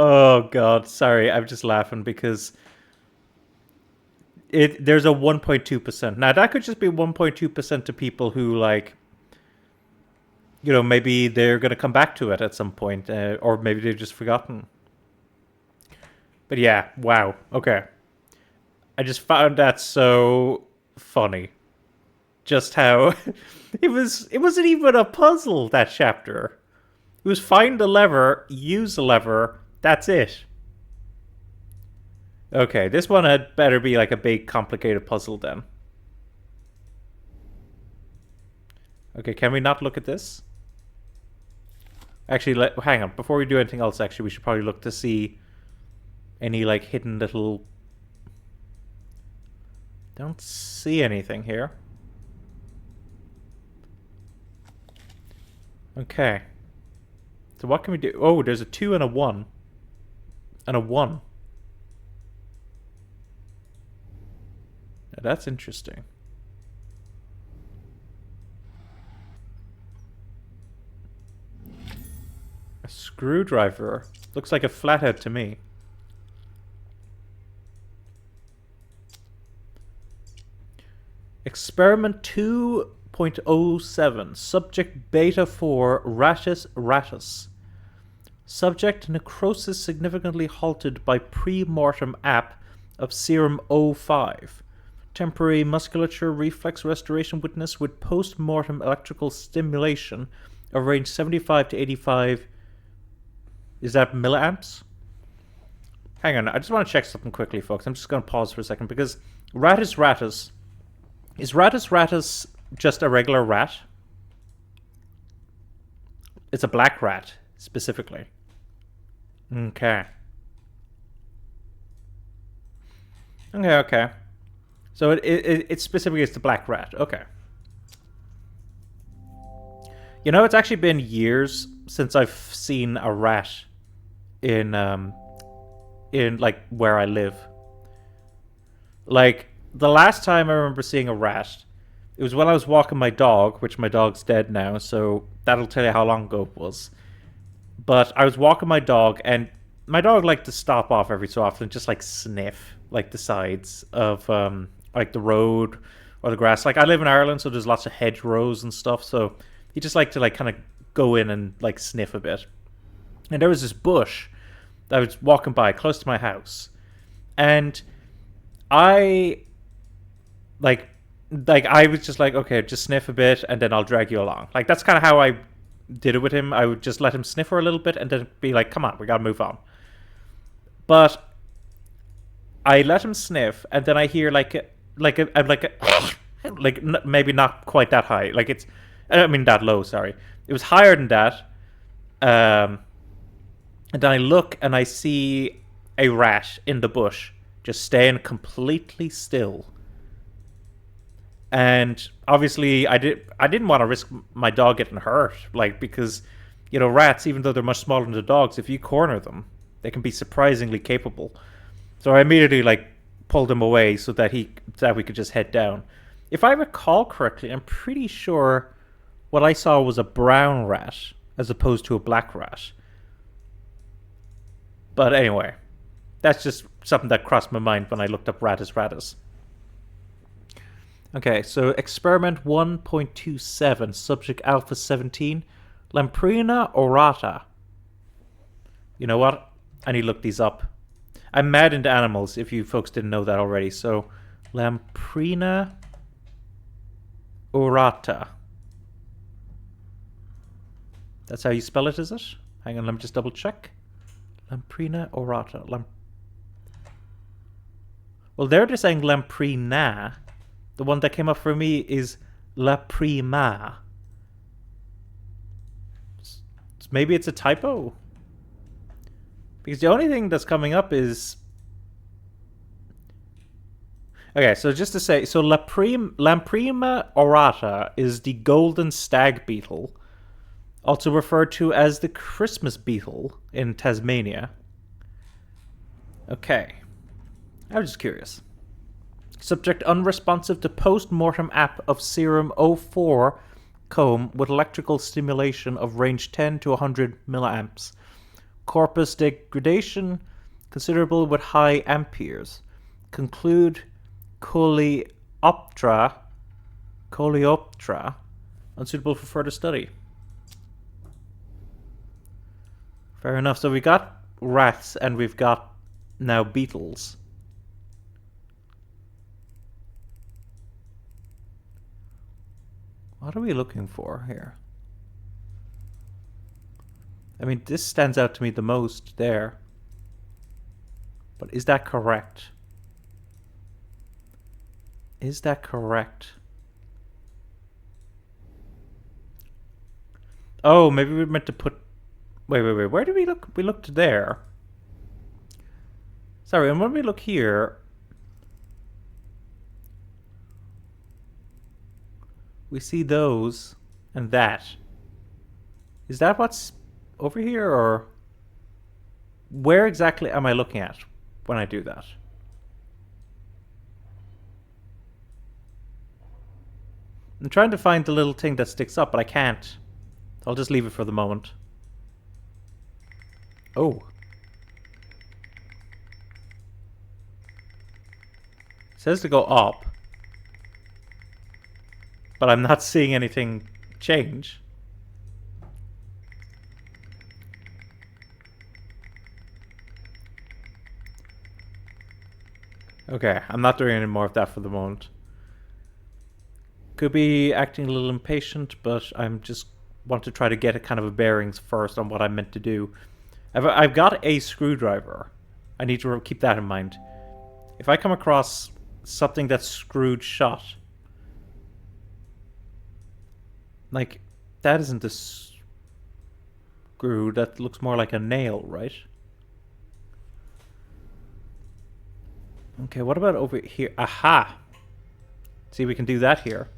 [SPEAKER 1] Oh god, sorry, I'm just laughing because there's a 1.2%. Now that could just be 1.2% to people who, like, you know, maybe they're going to come back to it at some point, or maybe they've just forgotten. But yeah, wow, okay. I just found that so funny. Just how it wasn't even a puzzle, that chapter. It was find the lever, use the lever, that's it. Okay, this one had better be like a big complicated puzzle then. Okay, can we not look at this? Actually, hang on. Before we do anything else, actually, we should probably look to see any, like, hidden little... Don't see anything here. Okay. So what can we do? Oh, there's a 2 and a 1. And a 1. Now that's interesting. A screwdriver. Looks like a flathead to me. Experiment 2.07. Subject Beta 4 Ratus Ratus. Subject necrosis significantly halted by pre-mortem app of serum O5. Temporary musculature reflex restoration witness with post-mortem electrical stimulation of range 75 to 85. Is that milliamps? Hang on, I just want to check something quickly, folks. I'm just going to pause for a second because Ratus Ratus. Is Ratus Ratus just a regular rat? It's a black rat, specifically. Okay. Okay. So it specifically is the black rat. Okay. You know, it's actually been years since I've seen a rat in like where I live. Like, the last time I remember seeing a rat, it was when I was walking my dog, which my dog's dead now, so that'll tell you how long ago it was. But I was walking my dog, and my dog liked to stop off every so often and just, like, sniff, like, the sides of, like, the road or the grass. Like, I live in Ireland, so there's lots of hedgerows and stuff, so he just liked to, like, kind of go in and, like, sniff a bit. And there was this bush that I was walking by close to my house, and I, like, like I was just like, okay, just sniff a bit and then I'll drag you along. Like that's kind of how I did it with him. I would just let him sniff for a little bit and then be like, come on, we gotta move on. But I let him sniff and then I hear maybe not quite that high. Like it's, I mean that low. Sorry, it was higher than that. And then I look and I see a rat in the bush just staying completely still. And obviously I didn't want to risk my dog getting hurt, like, because rats, even though they're much smaller than the dogs, if you corner them, they can be surprisingly capable. So I immediately pulled him away so that we could just head down. If I recall correctly, I'm pretty sure what I saw was a brown rat as opposed to a black rat. But anyway, that's just something that crossed my mind when I looked up ratus ratus. Okay, so experiment 1.27, subject alpha 17, Lamprina orata. You know what? I need to look these up. I'm mad into animals, if you folks didn't know that already. So, Lamprina orata. That's how you spell it, is it? Hang on, let me just double check. Lamprina orata. Well, they're just saying Lamprina. The one that came up for me is La Prima. Maybe it's a typo. Because the only thing that's coming up is... Okay, so just to say, so Lamprima orata is the golden stag beetle, also referred to as the Christmas beetle in Tasmania. Okay. I was just curious. Subject unresponsive to post-mortem app of serum O4 comb with electrical stimulation of range 10 to 100 milliamps. Corpus degradation considerable with high amperes. Conclude coleoptera unsuitable for further study. Fair enough. So we got rats and we've got now beetles. What are we looking for here? I mean, this stands out to me the most there. But is that correct? Is that correct? Oh, maybe we meant to put... Wait. Where did we look? We looked there. Sorry, and when we look here... We see those and that. Is that what's over here, or... Where exactly am I looking at when I do that? I'm trying to find the little thing that sticks up, but I can't. I'll just leave it for the moment. Oh. It says to go up. But I'm not seeing anything change. Okay, I'm not doing any more of that for the moment. Could be acting a little impatient, but I'm just want to try to get a kind of a bearings first on what I'm meant to do. I've got a screwdriver. I need to keep that in mind. If I come across something that's screwed shut, like, that isn't a screw. That looks more like a nail, right? Okay, what about over here? Aha! See, we can do that here.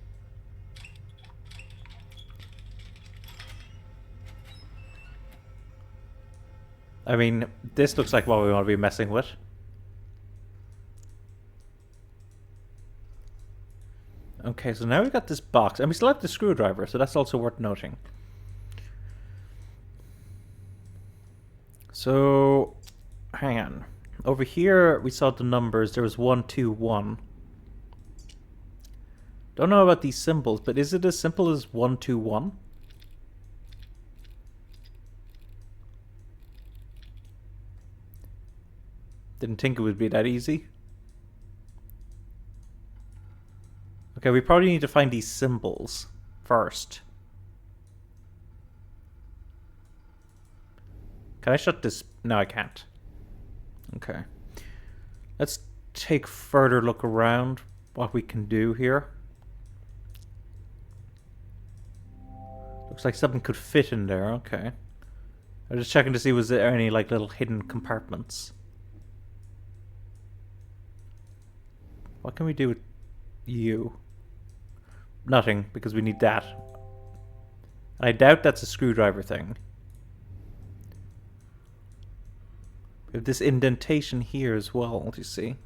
[SPEAKER 1] I mean, this looks like what we want to be messing with. Okay, so now we've got this box. And we still have the screwdriver, so that's also worth noting. So, hang on. Over here, we saw the numbers. There was 1, 2, 1. Don't know about these symbols, but is it as simple as 1, 2, 1? Didn't think it would be that easy. Okay, we probably need to find these symbols first. Can I shut this? No, I can't. Okay. Let's take further look around what we can do here. Looks like something could fit in there. Okay. I'm just checking to see was there any like little hidden compartments. What can we do with you? Nothing, because we need that. I doubt that's a screwdriver thing. We have this indentation here as well, do you see?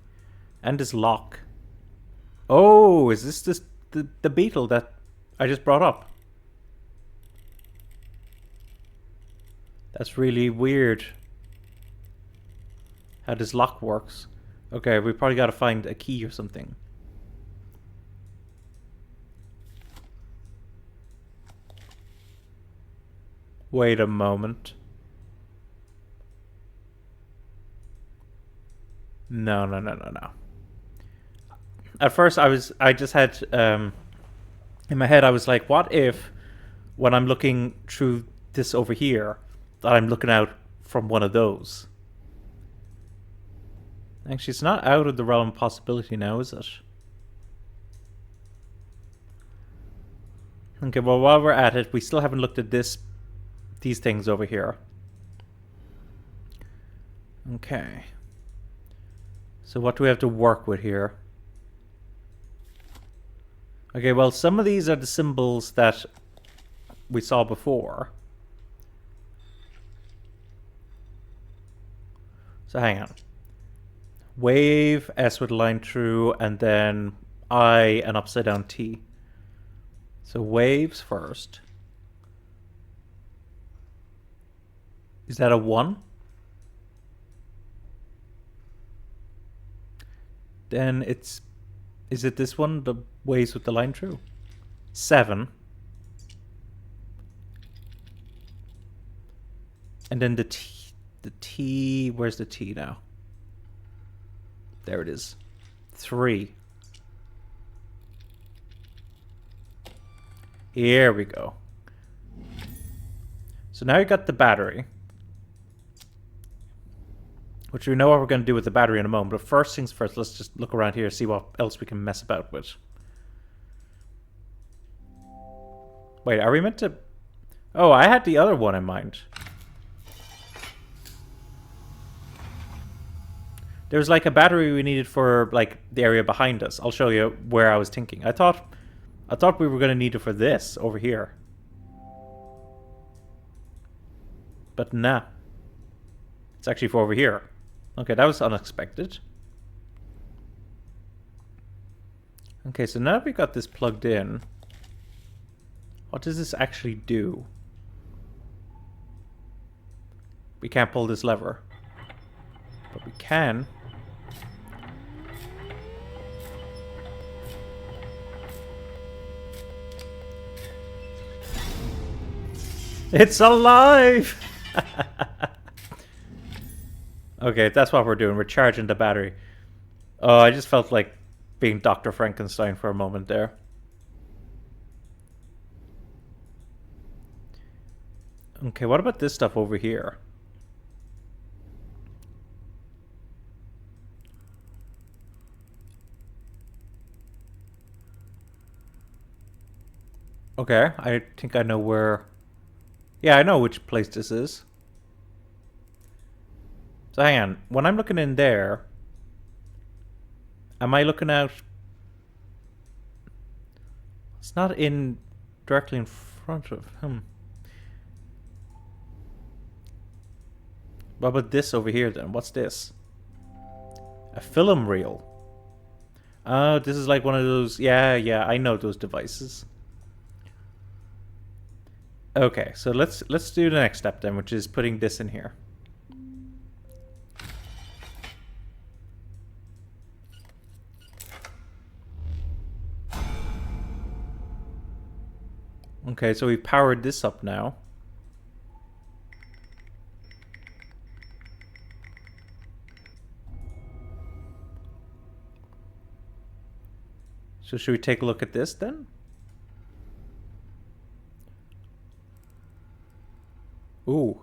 [SPEAKER 1] And this lock. Oh, is this the beetle that I just brought up? That's really weird. How this lock works. Okay, we probably gotta find a key or something. Wait a moment. No. At first I just had, in my head I was like, what if when I'm looking through this over here, that I'm looking out from one of those? Actually, it's not out of the realm of possibility now, is it? Okay, well, while we're at it, we still haven't looked at these things over here. Okay. So what do we have to work with here? Okay, well, some of these are the symbols that we saw before. So hang on. Wave, S with line through, and then I, an upside down T. So waves first. Is that a 1? Then it's... Is it this one? The waves with the line through? 7. And then the T... Where's the T now? There it is. 3. Here we go. So now you got the battery. Which we know what we're going to do with the battery in a moment. But first things first, let's just look around here and see what else we can mess about with. Wait, are we meant to... Oh, I had the other one in mind. There's like a battery we needed for like the area behind us. I'll show you where I was thinking. I thought we were going to need it for this over here. But nah. It's actually for over here. Okay, that was unexpected. Okay, so now that we've got this plugged in, what does this actually do? We can't pull this lever. But we can. It's alive! Okay, that's what we're doing. We're charging the battery. Oh, I just felt like being Dr. Frankenstein for a moment there. Okay, what about this stuff over here? Okay, I think I know where... Yeah, I know which place this is. So hang on. When I'm looking in there, am I looking out... It's not in... directly in front of him. What about this over here then? What's this? A film reel. Oh, this is like one of those... Yeah, I know those devices. Okay, so let's do the next step then, which is putting this in here. Okay, so we've powered this up now. So should we take a look at this then? Ooh.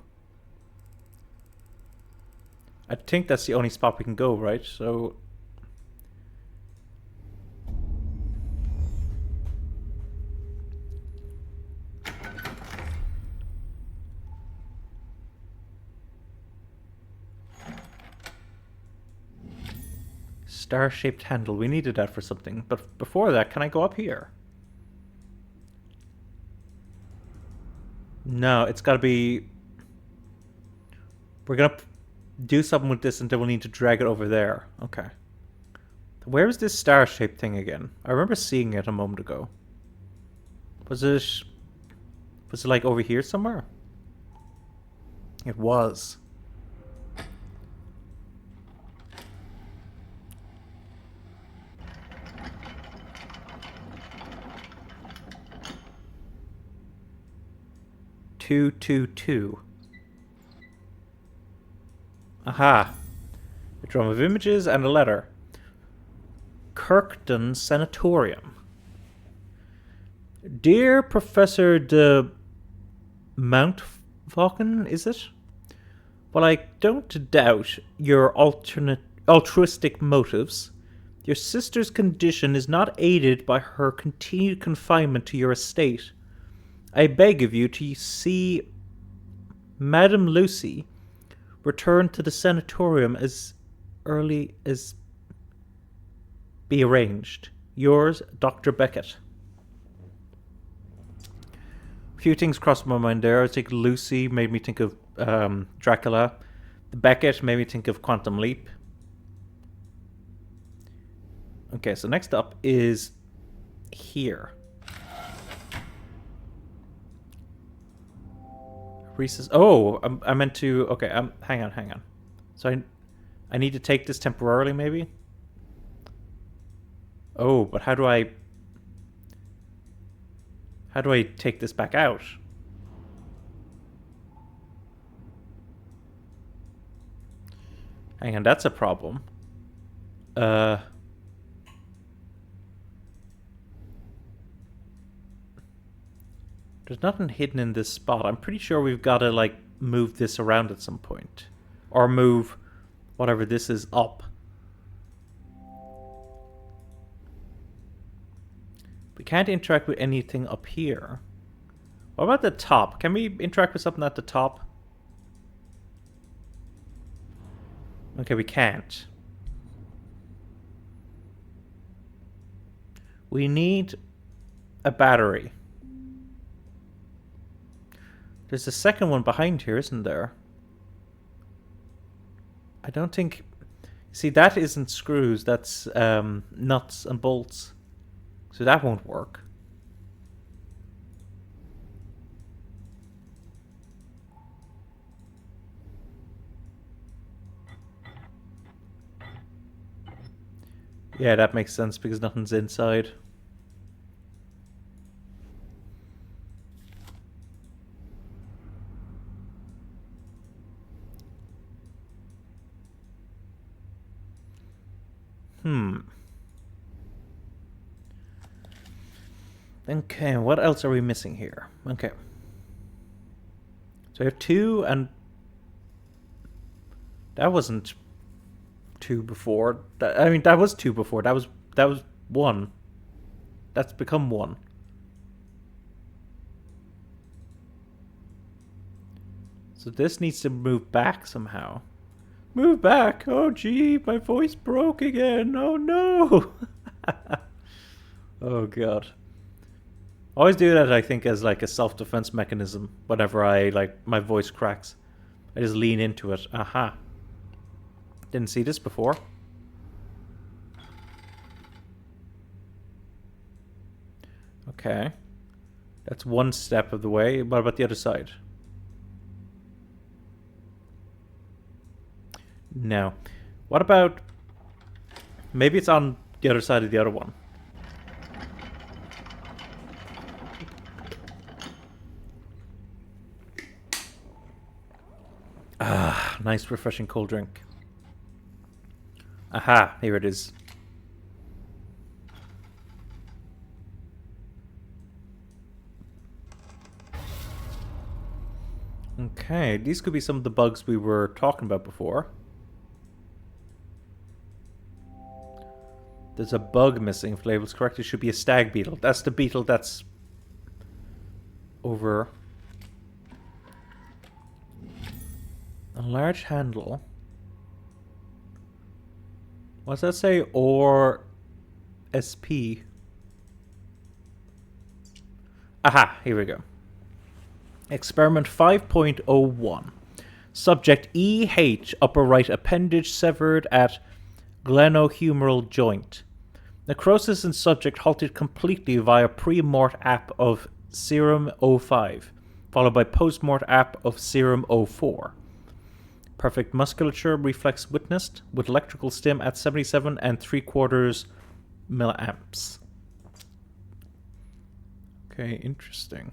[SPEAKER 1] I think that's the only spot we can go, right? So... Star-shaped handle. We needed that for something. But before that, can I go up here? No, it's got to be... We're going to do something with this and then we'll need to drag it over there. Okay. Where is this star-shaped thing again? I remember seeing it a moment ago. Was it like over here somewhere? It was. Two. Aha. A drum of images and a letter. Kirkton Sanatorium. Dear Professor de Mountfaucon, is it? While I don't doubt your altruistic motives, your sister's condition is not aided by her continued confinement to your estate. I beg of you to see Madame Lucy return to the sanatorium as early as be arranged. Yours, Dr. Beckett. A few things crossed my mind there. I think Lucy made me think of Dracula. The Beckett made me think of Quantum Leap. Okay, so next up is here. Reese's. Oh, I meant to. Okay, hang on. So I need to take this temporarily, maybe. Oh, but how do I take this back out? Hang on, that's a problem. There's nothing hidden in this spot. I'm pretty sure we've got to, like, move this around at some point. Or move whatever this is up. We can't interact with anything up here. What about the top? Can we interact with something at the top? Okay, we can't. We need a battery. There's a second one behind here, isn't there? I don't think... See, that isn't screws. That's nuts and bolts. So that won't work. Yeah, that makes sense because nothing's inside. Okay, what else are we missing here? Okay. So I have 2 and... That wasn't 2 before. I mean, that was 2 before. That was 1. That's become 1. So this needs to move back somehow. Move back! Oh gee, my voice broke again! Oh no! Oh god. I always do that, I think, as like a self-defense mechanism. Whenever my voice cracks. I just lean into it. Aha. Didn't see this before. Okay. That's one step of the way. What about the other side? No. What about... Maybe it's on the other side of the other one. Ah, nice refreshing cold drink. Aha, here it is. Okay, these could be some of the bugs we were talking about before. There's a bug missing. If label's correct, it should be a stag beetle. That's the beetle that's over. A large handle. What's that say? Or SP. Aha, here we go. Experiment 5.01. Subject EH, upper right appendage severed at glenohumeral joint. Necrosis in subject halted completely via pre-mort app of serum O5, followed by post-mort app of serum O4. Perfect musculature reflex witnessed, with electrical stim at 77 and 3/4 milliamps. Okay, interesting.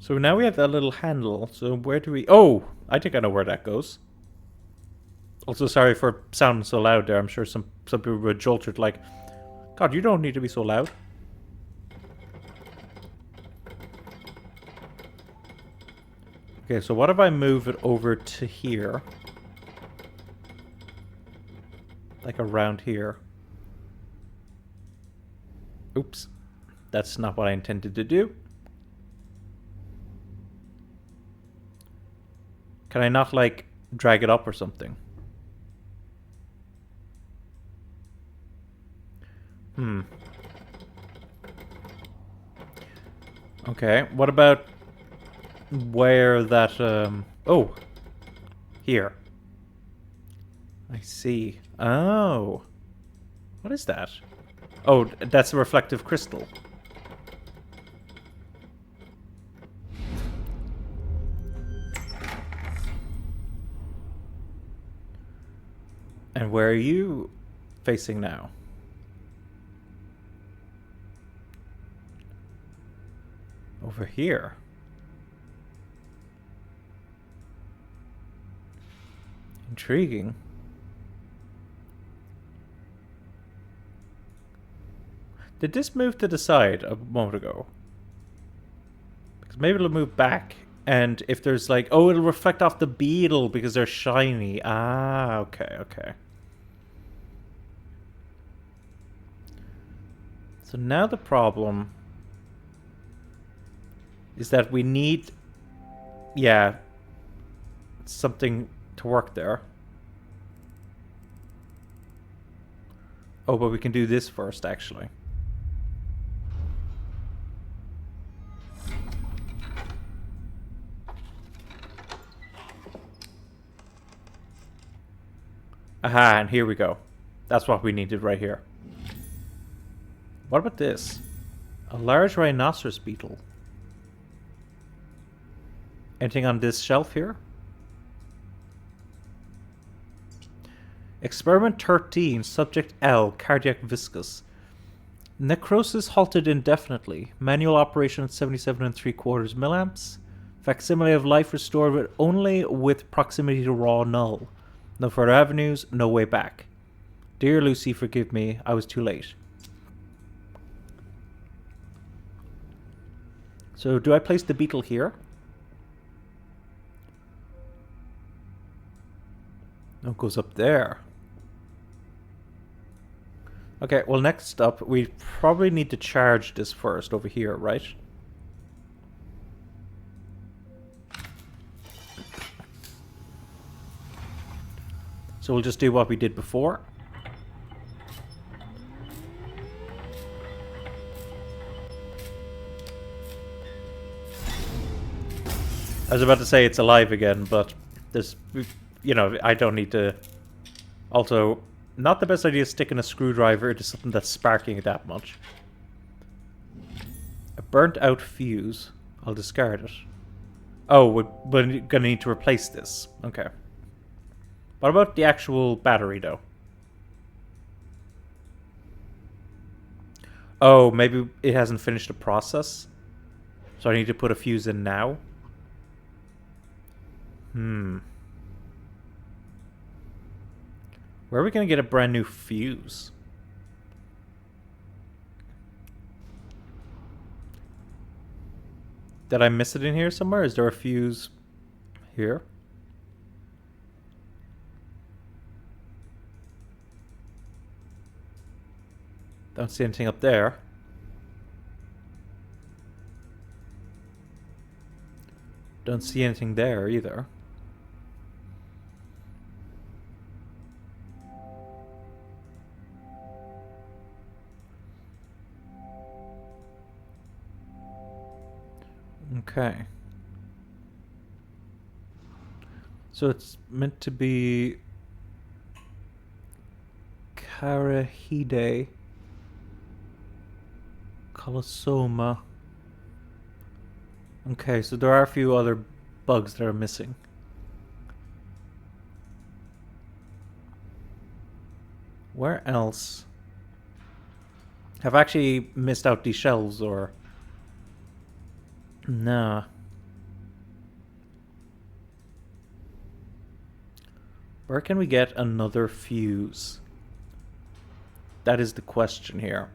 [SPEAKER 1] So now we have that little handle. So where do we... Oh! I think I know where that goes. Also, sorry for sounding so loud there. I'm sure some people were jolted like, God, you don't need to be so loud. Okay, so what if I move it over to here? Like around here. Oops. That's not what I intended to do. Can I not, like, drag it up or something? Okay, what about where that, oh! Here. I see. Oh. What is that? Oh, that's a reflective crystal. And where are you facing now? Over here. Intriguing. Did this move to the side a moment ago? Because maybe it'll move back. And if there's like... Oh, it'll reflect off the beetle because they're shiny. Ah, okay, okay. So now the problem is that we need... Yeah. Something to work there. Oh, but we can do this first, actually. Aha, and here we go. That's what we needed right here. What about this? A large rhinoceros beetle. Anything on this shelf here? Experiment 13, subject L, cardiac viscous. Necrosis halted indefinitely. Manual operation at 77 3/4 milliamps. Facsimile of life restored but only with proximity to raw null. No further avenues, no way back. Dear Lucy, forgive me, I was too late. So do I place the beetle here? No, it goes up there. Okay, well next up, we probably need to charge this first over here, right? So we'll just do what we did before. I was about to say it's alive again, but there's, you know, I don't need to... Also, not the best idea sticking a screwdriver into something that's sparking it that much. A burnt out fuse. I'll discard it. Oh, we're gonna need to replace this. Okay. What about the actual battery, though? Oh, maybe it hasn't finished the process? So I need to put a fuse in now? Where are we going to get a brand new fuse? Did I miss it in here somewhere? Is there a fuse here? Don't see anything up there. Don't see anything there either. Okay. So it's meant to be Carahide Colosoma. Okay, so there are a few other bugs that are missing. Where else? Have I actually missed out these shelves or? Nah. Where can we get another fuse? That is the question here.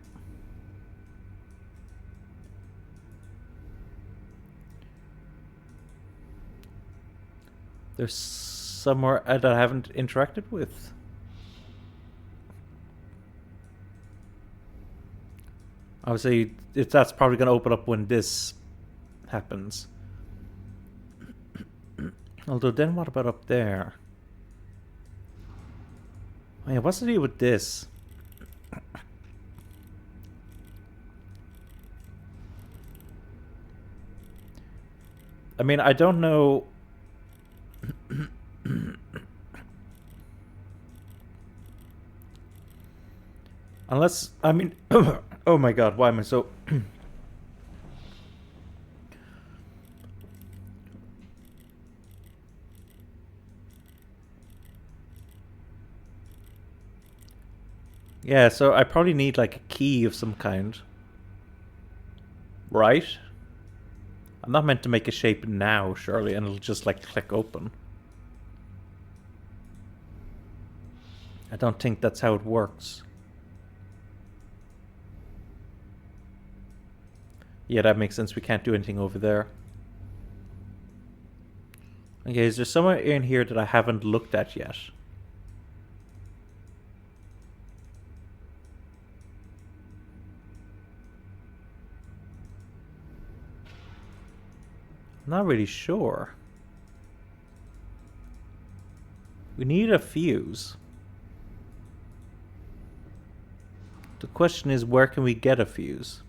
[SPEAKER 1] There's somewhere that I haven't interacted with. Obviously, that's probably going to open up when this happens. Although then what about up there? Oh yeah, what's the deal with this? I mean, I don't know. Unless, I mean, oh my god, why am I so... Yeah, so I probably need like a key of some kind. Right? I'm not meant to make a shape now, surely, and it'll just like click open. I don't think that's how it works. Yeah, that makes sense. We can't do anything over there. Okay, is there somewhere in here that I haven't looked at yet? I'm not really sure. We need a fuse. The question is, where can we get a fuse?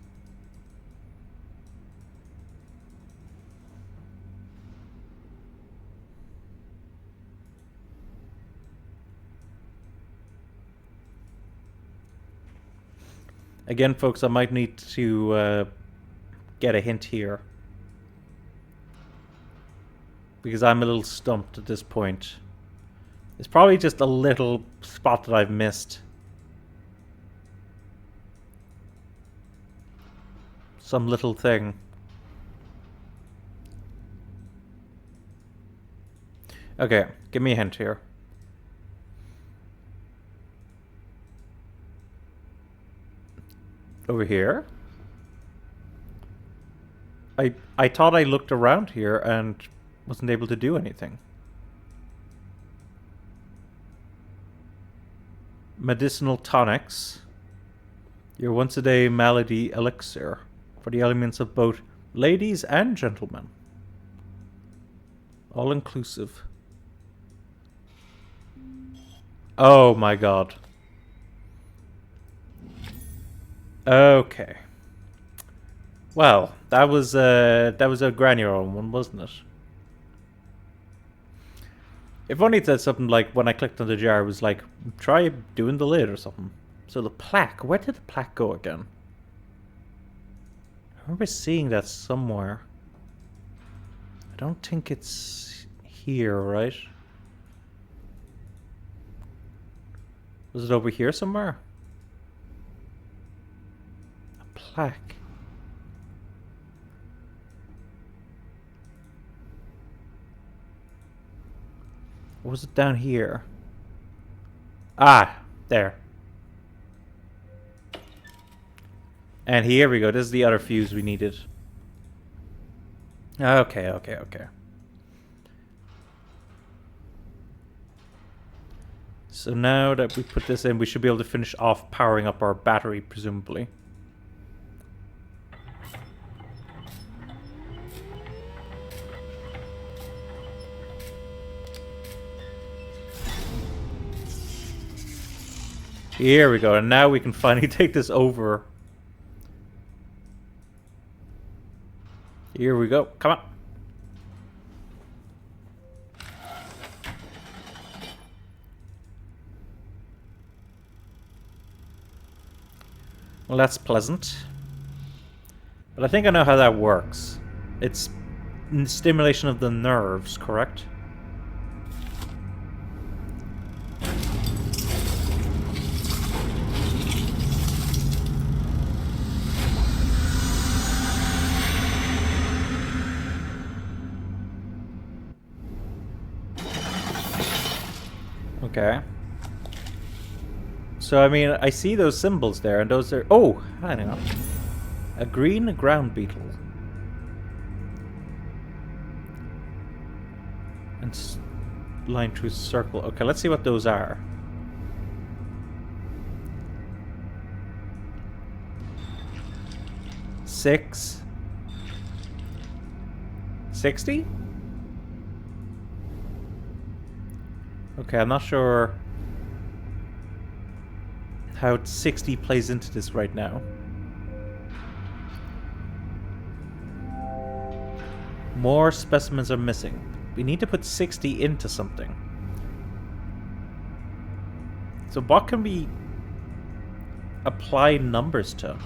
[SPEAKER 1] Again, folks, I might need to get a hint here. Because I'm a little stumped at this point. It's probably just a little spot that I've missed. Some little thing. Okay, give me a hint here. Over here? I thought I looked around here and wasn't able to do anything. Medicinal tonics. Your once a day malady elixir for the elements of both ladies and gentlemen. All inclusive. Oh my god. Okay. Well, that was a granular one, wasn't it? If only it said something like, when I clicked on the jar, it was like, try doing the lid or something. So the plaque, where did the plaque go again? I remember seeing that somewhere. I don't think it's here, right? Was it over here somewhere? A plaque. Or was it down here? Ah, there. And here we go. This is the other fuse we needed. Okay, okay, okay. So now that we put this in, we should be able to finish off powering up our battery, presumably. Here we go, and now we can finally take this over. Here we go, come on. Well, that's pleasant. But I think I know how that works. It's stimulation of the nerves, correct? Okay. So, I mean, I see those symbols there, and those are... Oh, hang on. A green ground beetle. And line through circle. Okay, let's see what those are. Six. 60? Okay, I'm not sure how 60 plays into this right now. More specimens are missing. We need to put 60 into something. So what can we apply numbers to?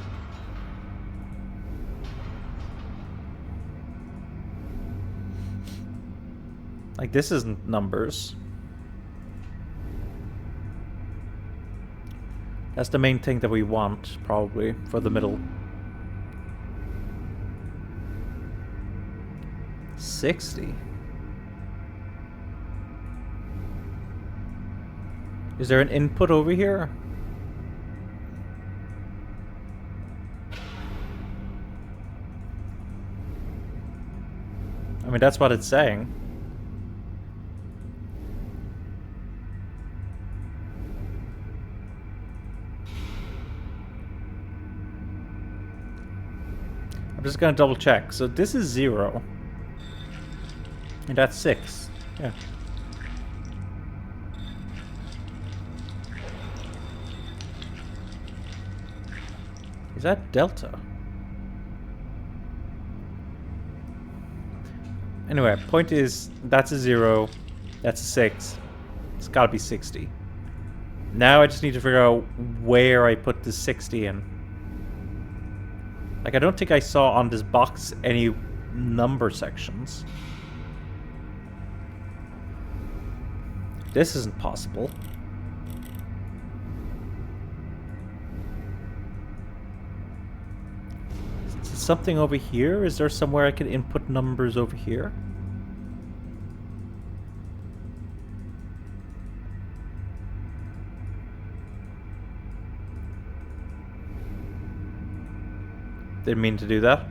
[SPEAKER 1] Like, this isn't numbers. That's the main thing that we want, probably, for the middle. 60. Is there an input over here? I mean, that's what it's saying. I'm just gonna double check. So this is 0. And that's 6. Yeah. Is that delta? Anyway, point is, that's a 0. That's a 6. It's gotta be 60. Now I just need to figure out where I put the 60 in. Like, I don't think I saw on this box any number sections. This isn't possible. Is something over here? Is there somewhere I can input numbers over here? Didn't mean to do that.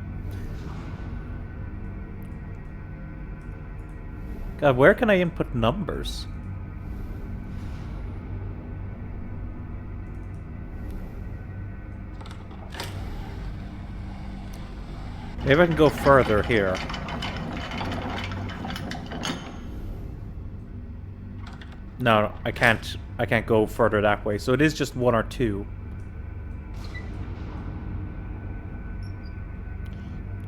[SPEAKER 1] God, where can I input numbers? Maybe I can go further here. No, I can't. I can't go further that way. So it is just 1 or 2.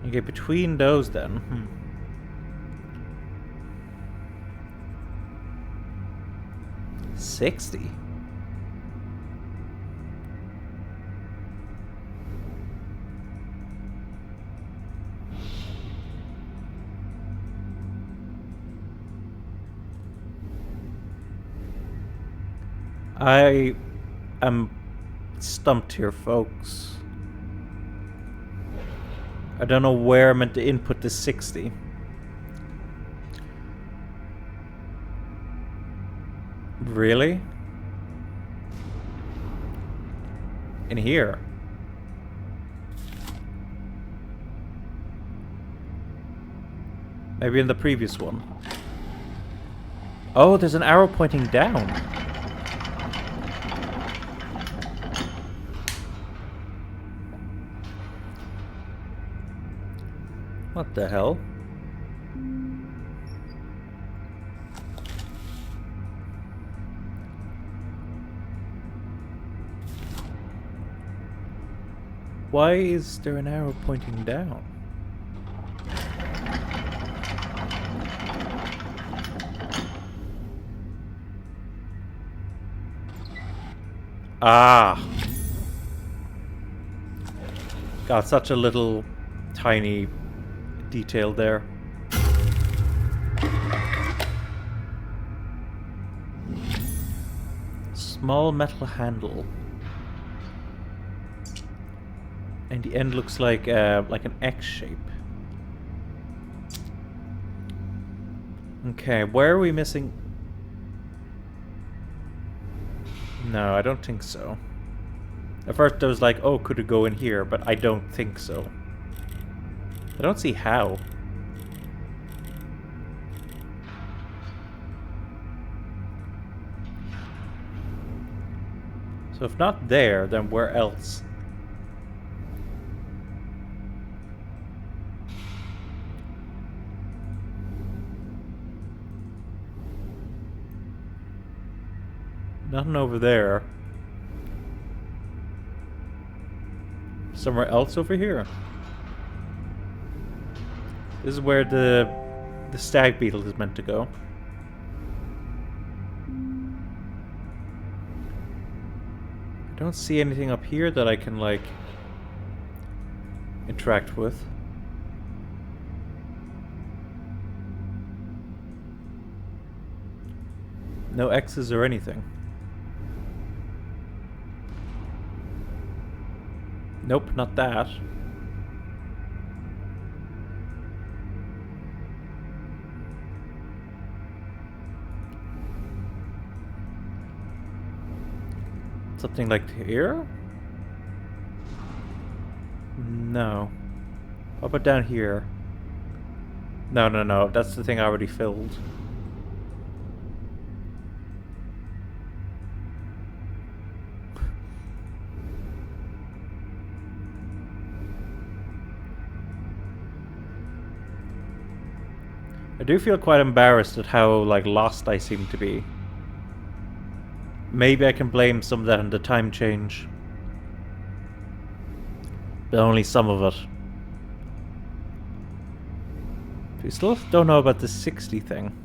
[SPEAKER 1] Okay, between those then. 60. I am stumped here, folks. I don't know where I'm meant to input the 60. Really? In here? Maybe in the previous one. Oh, there's an arrow pointing down. What the hell? Why is there an arrow pointing down? Ah! Got such a little tiny detail there. Small metal handle. And the end looks like an X shape. Okay, where are we missing? No, I don't think so. At first I was like, oh, could it go in here? But I don't think so. I don't see how. So if not there, then where else? Nothing over there. Somewhere else over here. This is where the stag beetle is meant to go. I don't see anything up here that I can, like, interact with. No X's or anything. Nope, not that. Something like here? No. How about down here? No, no, no. That's the thing I already filled. I do feel quite embarrassed at how, like, lost I seem to be. Maybe I can blame some of that on the time change. But only some of it. We still don't know about the 60 thing.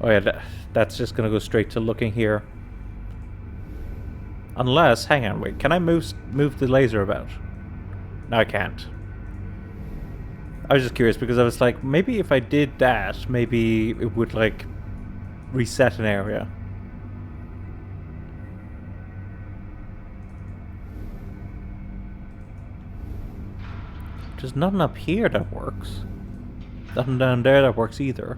[SPEAKER 1] Oh yeah, that's just gonna go straight to looking here. Unless, hang on, wait, can I move the laser about? No, I can't. I was just curious because I was like, maybe if I did that, maybe it would, like, reset an area. There's nothing up here that works. Nothing down there that works either.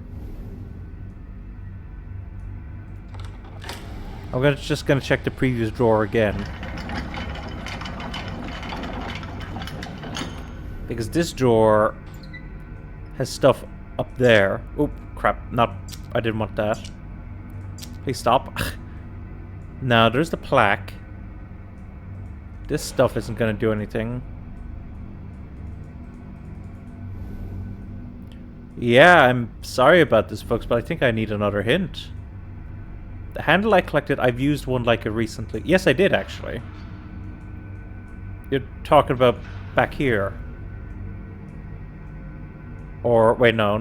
[SPEAKER 1] I'm just gonna check the previous drawer again. Because this drawer has stuff up there. Oh, crap. I didn't want that. Please stop. No, there's the plaque. This stuff isn't gonna do anything. Yeah, I'm sorry about this, folks, but I think I need another hint. The handle I collected, I've used one like it recently. Yes, I did, actually. You're talking about back here. Or, wait, no.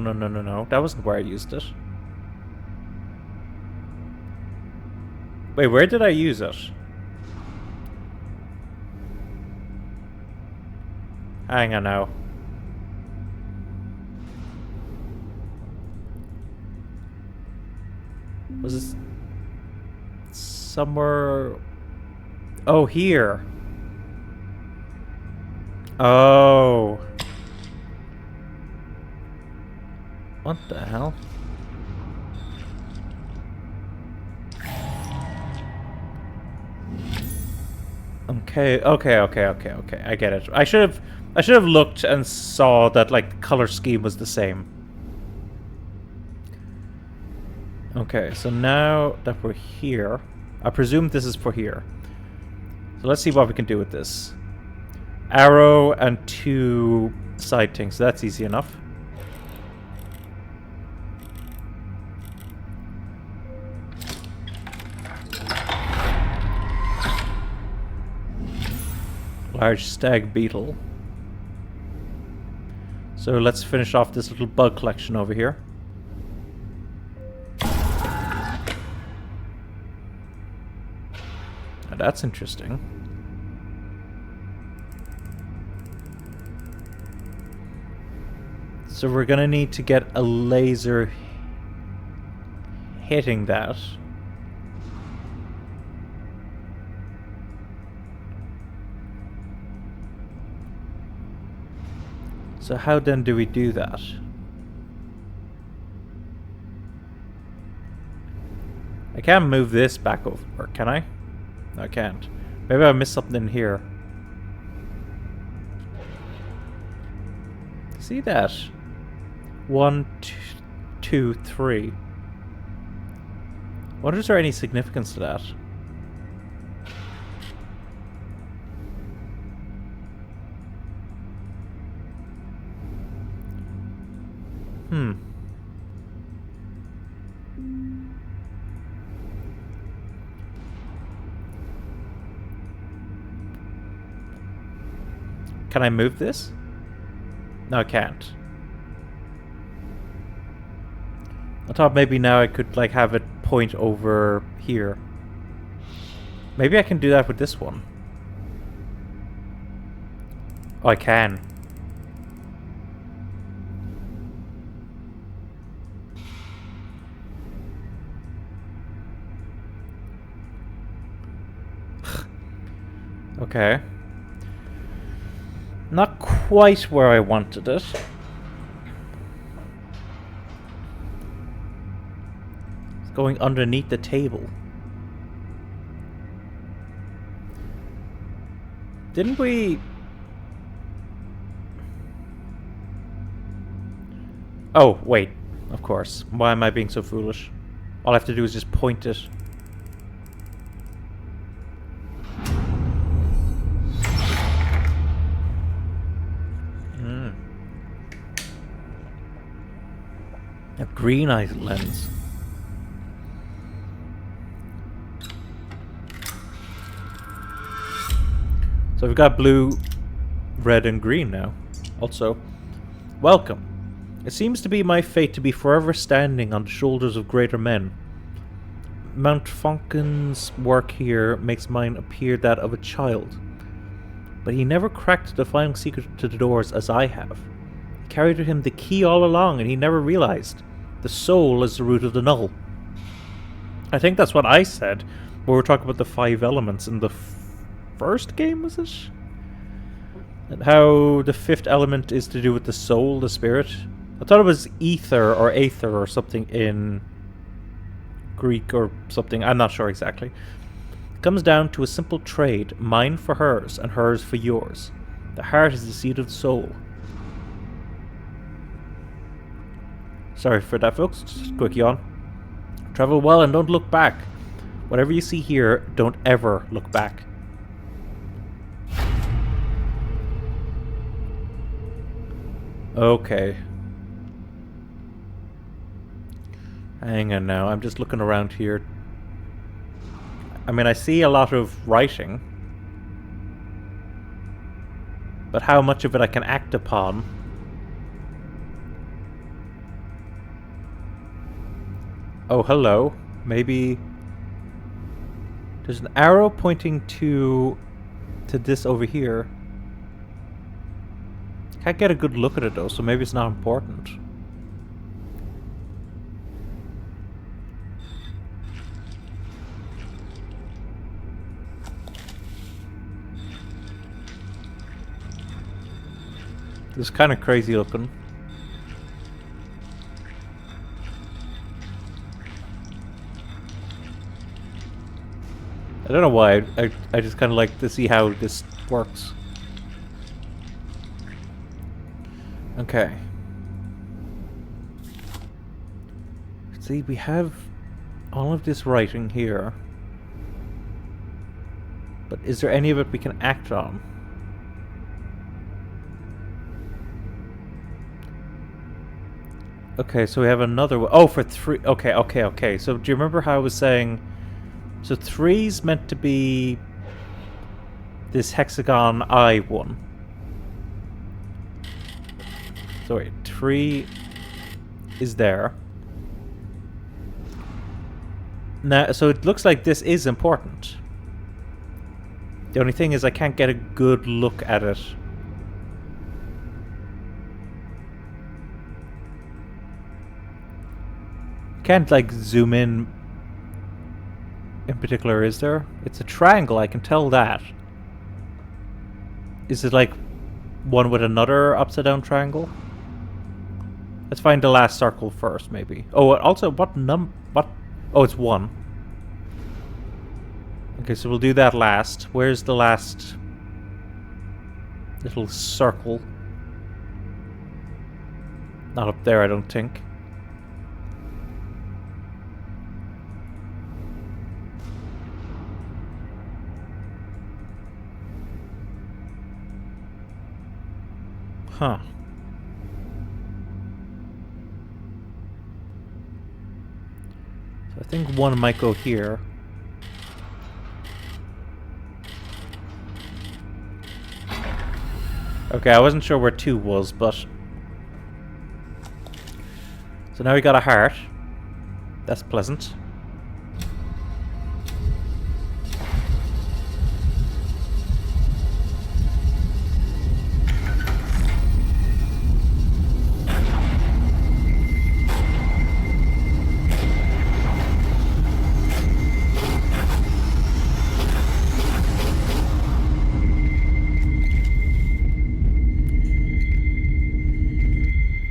[SPEAKER 1] That wasn't where I used it. Wait, where did I use it? Hang on now. Was this somewhere? Oh, here. Oh. What the hell? Okay. I get it. I should have looked and saw that like the color scheme was the same. Okay, so now that we're here, I presume this is for here. So let's see what we can do with this. Arrow and 2 side things. So that's easy enough. Large stag beetle. So let's finish off this little bug collection over here. Now that's interesting. So we're gonna need to get a laser hitting that. So how then do we do that? I can't move this back over, can I? No, I can't. Maybe I missed something here. See that? 1, 2, 3. Wonder is there any significance to that? Can I move this? No, I can't. I thought maybe now I could like have it point over here. Maybe I can do that with this one. Oh, I can. Okay. Not quite where I wanted it. It's going underneath the table. Didn't we... Oh, wait. Of course. Why am I being so foolish? All I have to do is just point it. A green eye lens. So we've got blue, red, and green now. Also, welcome. It seems to be my fate to be forever standing on the shoulders of greater men. Mount Fonken's work here makes mine appear that of a child. But he never cracked the final secret to the doors as I have. He carried with him the key all along, and he never realized. The soul is the root of the null. I think that's what I said when we were talking about the 5 elements in the first game, was it? And how the 5th element is to do with the soul, the spirit. I thought it was ether or aether or something in Greek or something. I'm not sure exactly. It comes down to a simple trade, mine for hers and hers for yours. The heart is the seat of the soul. Sorry for that, folks. Just a quick yawn. Travel well and don't look back. Whatever you see here, don't ever look back. Okay. Hang on now. I'm just looking around here. I mean, I see a lot of writing. But how much of it I can act upon? Oh, hello. Maybe there's an arrow pointing to this over here. Can't get a good look at it though, so maybe it's not important. This is kind of crazy looking. I don't know why. I just kind of like to see how this works. Okay. See, we have all of this writing here. But is there any of it we can act on? Okay, so we have another one. Oh, for 3. Okay. So do you remember how I was saying... So 3's meant to be... this hexagon eye one. So wait, 3 is there. Now, so it looks like this is important. The only thing is I can't get a good look at it. Can't like zoom in particular, is there? It's a triangle, I can tell that. Is it like one with another upside down triangle? Let's find the last circle first, maybe. Oh, also, what? Oh, it's 1. Okay, so we'll do that last. Where's the last little circle? Not up there, I don't think. Huh. So I think 1 might go here. Okay, I wasn't sure where 2 was, but... So now we got a heart. That's pleasant.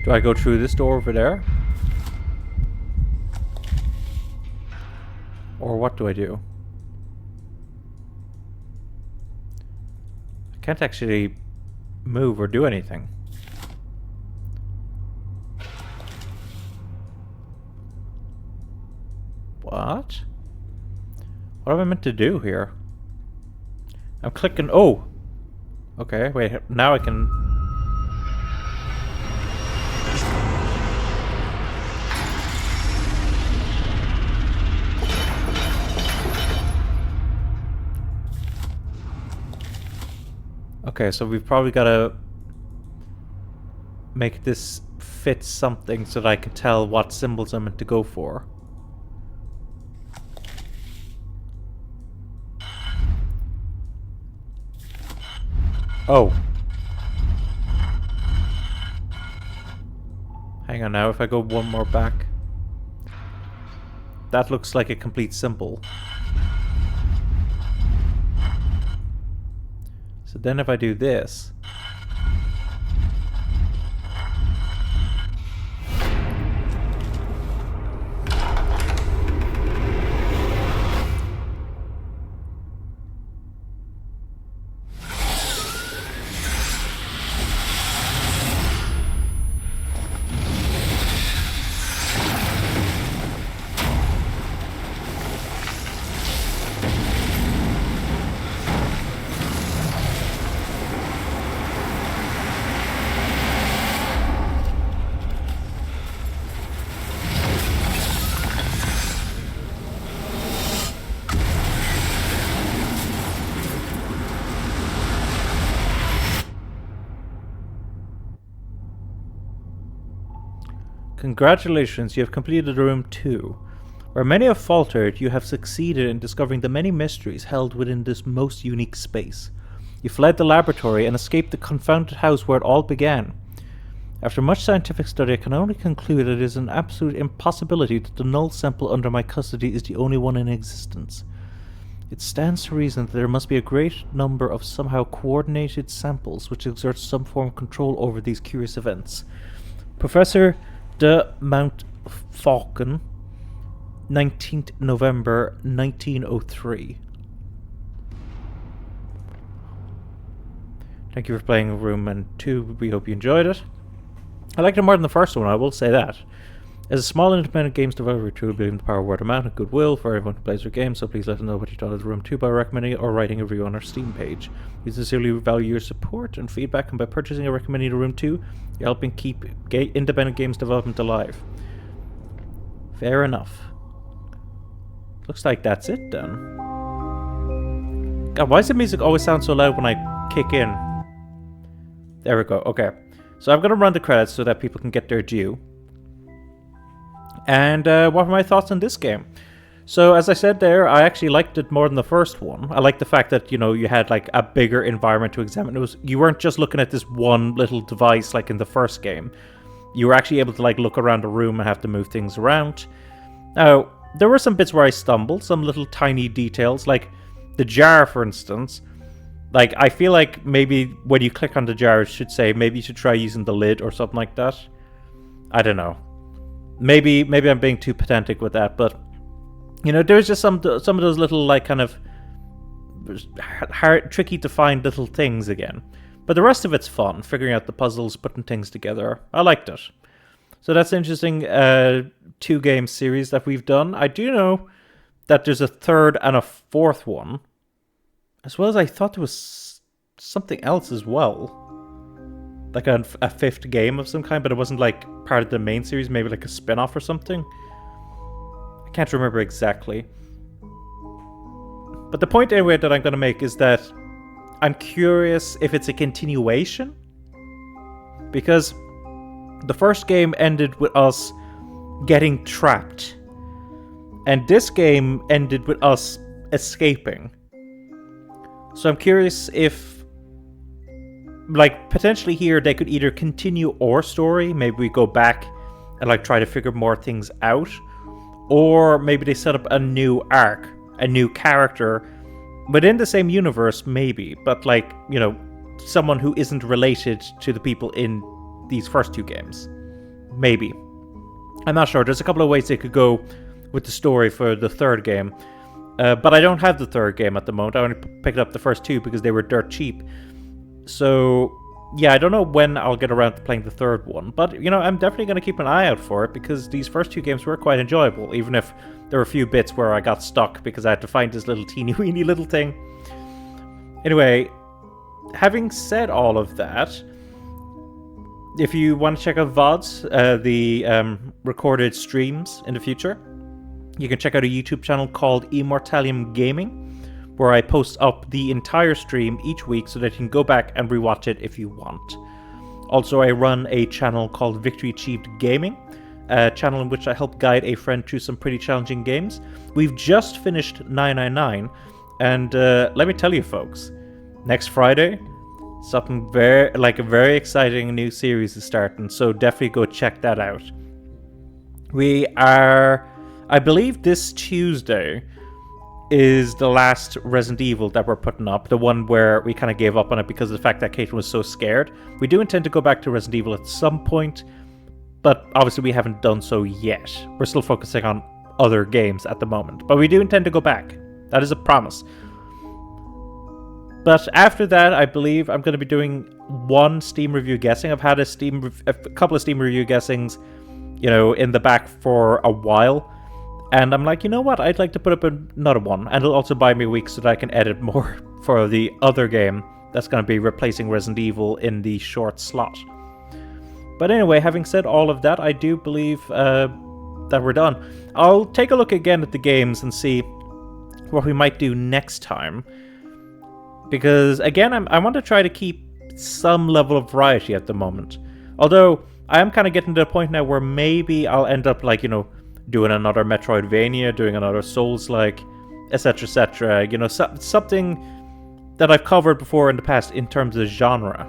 [SPEAKER 1] Do I go through this door over there? Or what do I do? I can't actually move or do anything. What? What am I meant to do here? I'm clicking... Oh! Okay, wait, now I can... Okay, so we've probably got to make this fit something so that I can tell what symbols I'm meant to go for. Oh. Hang on now, if I go 1 more back. That looks like a complete symbol. So then if I do this... Congratulations, you have completed room 2. Where many have faltered, you have succeeded in discovering the many mysteries held within this most unique space. You fled the laboratory and escaped the confounded house where it all began. After much scientific study, I can only conclude that it is an absolute impossibility that the null sample under my custody is the only one in existence. It stands to reason that there must be a great number of somehow coordinated samples which exert some form of control over these curious events. Professor de Montfaucon, 19th November 1903. Thank you for playing Room 2. We hope you enjoyed it. I liked it more than the first one, I will say that. As a small independent games developer, we truly believe in the power of word of mouth and goodwill for everyone who plays their game, so please let us know what you thought of Room 2 by recommending it or writing a review on our Steam page. We sincerely value your support and feedback, and by purchasing or recommending Room 2, you're helping keep independent games development alive. Fair enough. Looks like that's it then. God, why does the music always sound so loud when I kick in? There we go, okay. So I'm going to run the credits so that people can get their due. And what were my thoughts on this game? So as I said there, I actually liked it more than the first one. I liked the fact that, you know, you had like a bigger environment to examine. You weren't just looking at this one little device like in the first game. You were actually able to like look around the room and have to move things around. Now, there were some bits where I stumbled, some little tiny details, like the jar, for instance. Like, I feel like maybe when you click on the jar, it should say maybe you should try using the lid or something like that. I don't know. Maybe I'm being too pedantic with that, but you know, there's just some of those little like kind of hard, tricky to find little things again. But the rest of it's fun, figuring out the puzzles, putting things together. I liked it. So that's an interesting 2-game series that we've done. I do know that there's a third and a fourth one, as well as I thought there was something else as well. Like a fifth game of some kind, but it wasn't like part of the main series, maybe like a spin-off or something. I can't remember exactly. But the point anyway that I'm going to make is that I'm curious if it's a continuation. Because the first game ended with us getting trapped. And this game ended with us escaping. So I'm curious if, like, potentially here they could either continue our story, maybe we go back and like try to figure more things out, or maybe they set up a new arc, a new character within the same universe, maybe, but like, you know, someone who isn't related to the people in these first 2 games. Maybe. I'm not sure. There's a couple of ways they could go with the story for the third game, but I don't have the third game at the moment. I only picked up the first 2 because they were dirt cheap. So, yeah, I don't know when I'll get around to playing the third one, but, you know, I'm definitely going to keep an eye out for it, because these first 2 games were quite enjoyable, even if there were a few bits where I got stuck because I had to find this little teeny-weeny little thing. Anyway, having said all of that, if you want to check out VODs, the recorded streams in the future, you can check out a YouTube channel called Immortallium Gaming, where I post up the entire stream each week so that you can go back and rewatch it if you want. Also, I run a channel called Victory Achieved Gaming, a channel in which I help guide a friend through some pretty challenging games. We've just finished 999, and let me tell you folks, next Friday, something a very exciting new series is starting, so definitely go check that out. We are, I believe this Tuesday is the last Resident Evil that we're putting up, the one where we kind of gave up on it because of the fact that Caitlin was so scared. We do intend to go back to Resident Evil at some point, but obviously we haven't done so yet. We're still focusing on other games at the moment, but we do intend to go back. That is a promise. But after that, I believe I'm going to be doing one Steam review guessing. I've had a couple of Steam review guessings, you know, in the back for a while. And I'm like, you know what? I'd like to put up another one. And it'll also buy me a week so that I can edit more for the other game that's going to be replacing Resident Evil in the short slot. But anyway, having said all of that, I do believe that we're done. I'll take a look again at the games and see what we might do next time. Because, again, I want to try to keep some level of variety at the moment. Although, I am kind of getting to the point now where maybe I'll end up, like, you know, doing another Metroidvania, doing another Souls-like, etc., etc. You know, something that I've covered before in the past in terms of genre.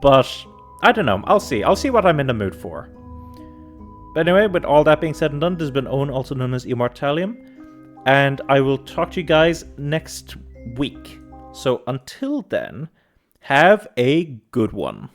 [SPEAKER 1] But, I don't know. I'll see. I'll see what I'm in the mood for. But anyway, with all that being said and done, this has been Owen, also known as Immortallium. And I will talk to you guys next week. So until then, have a good one.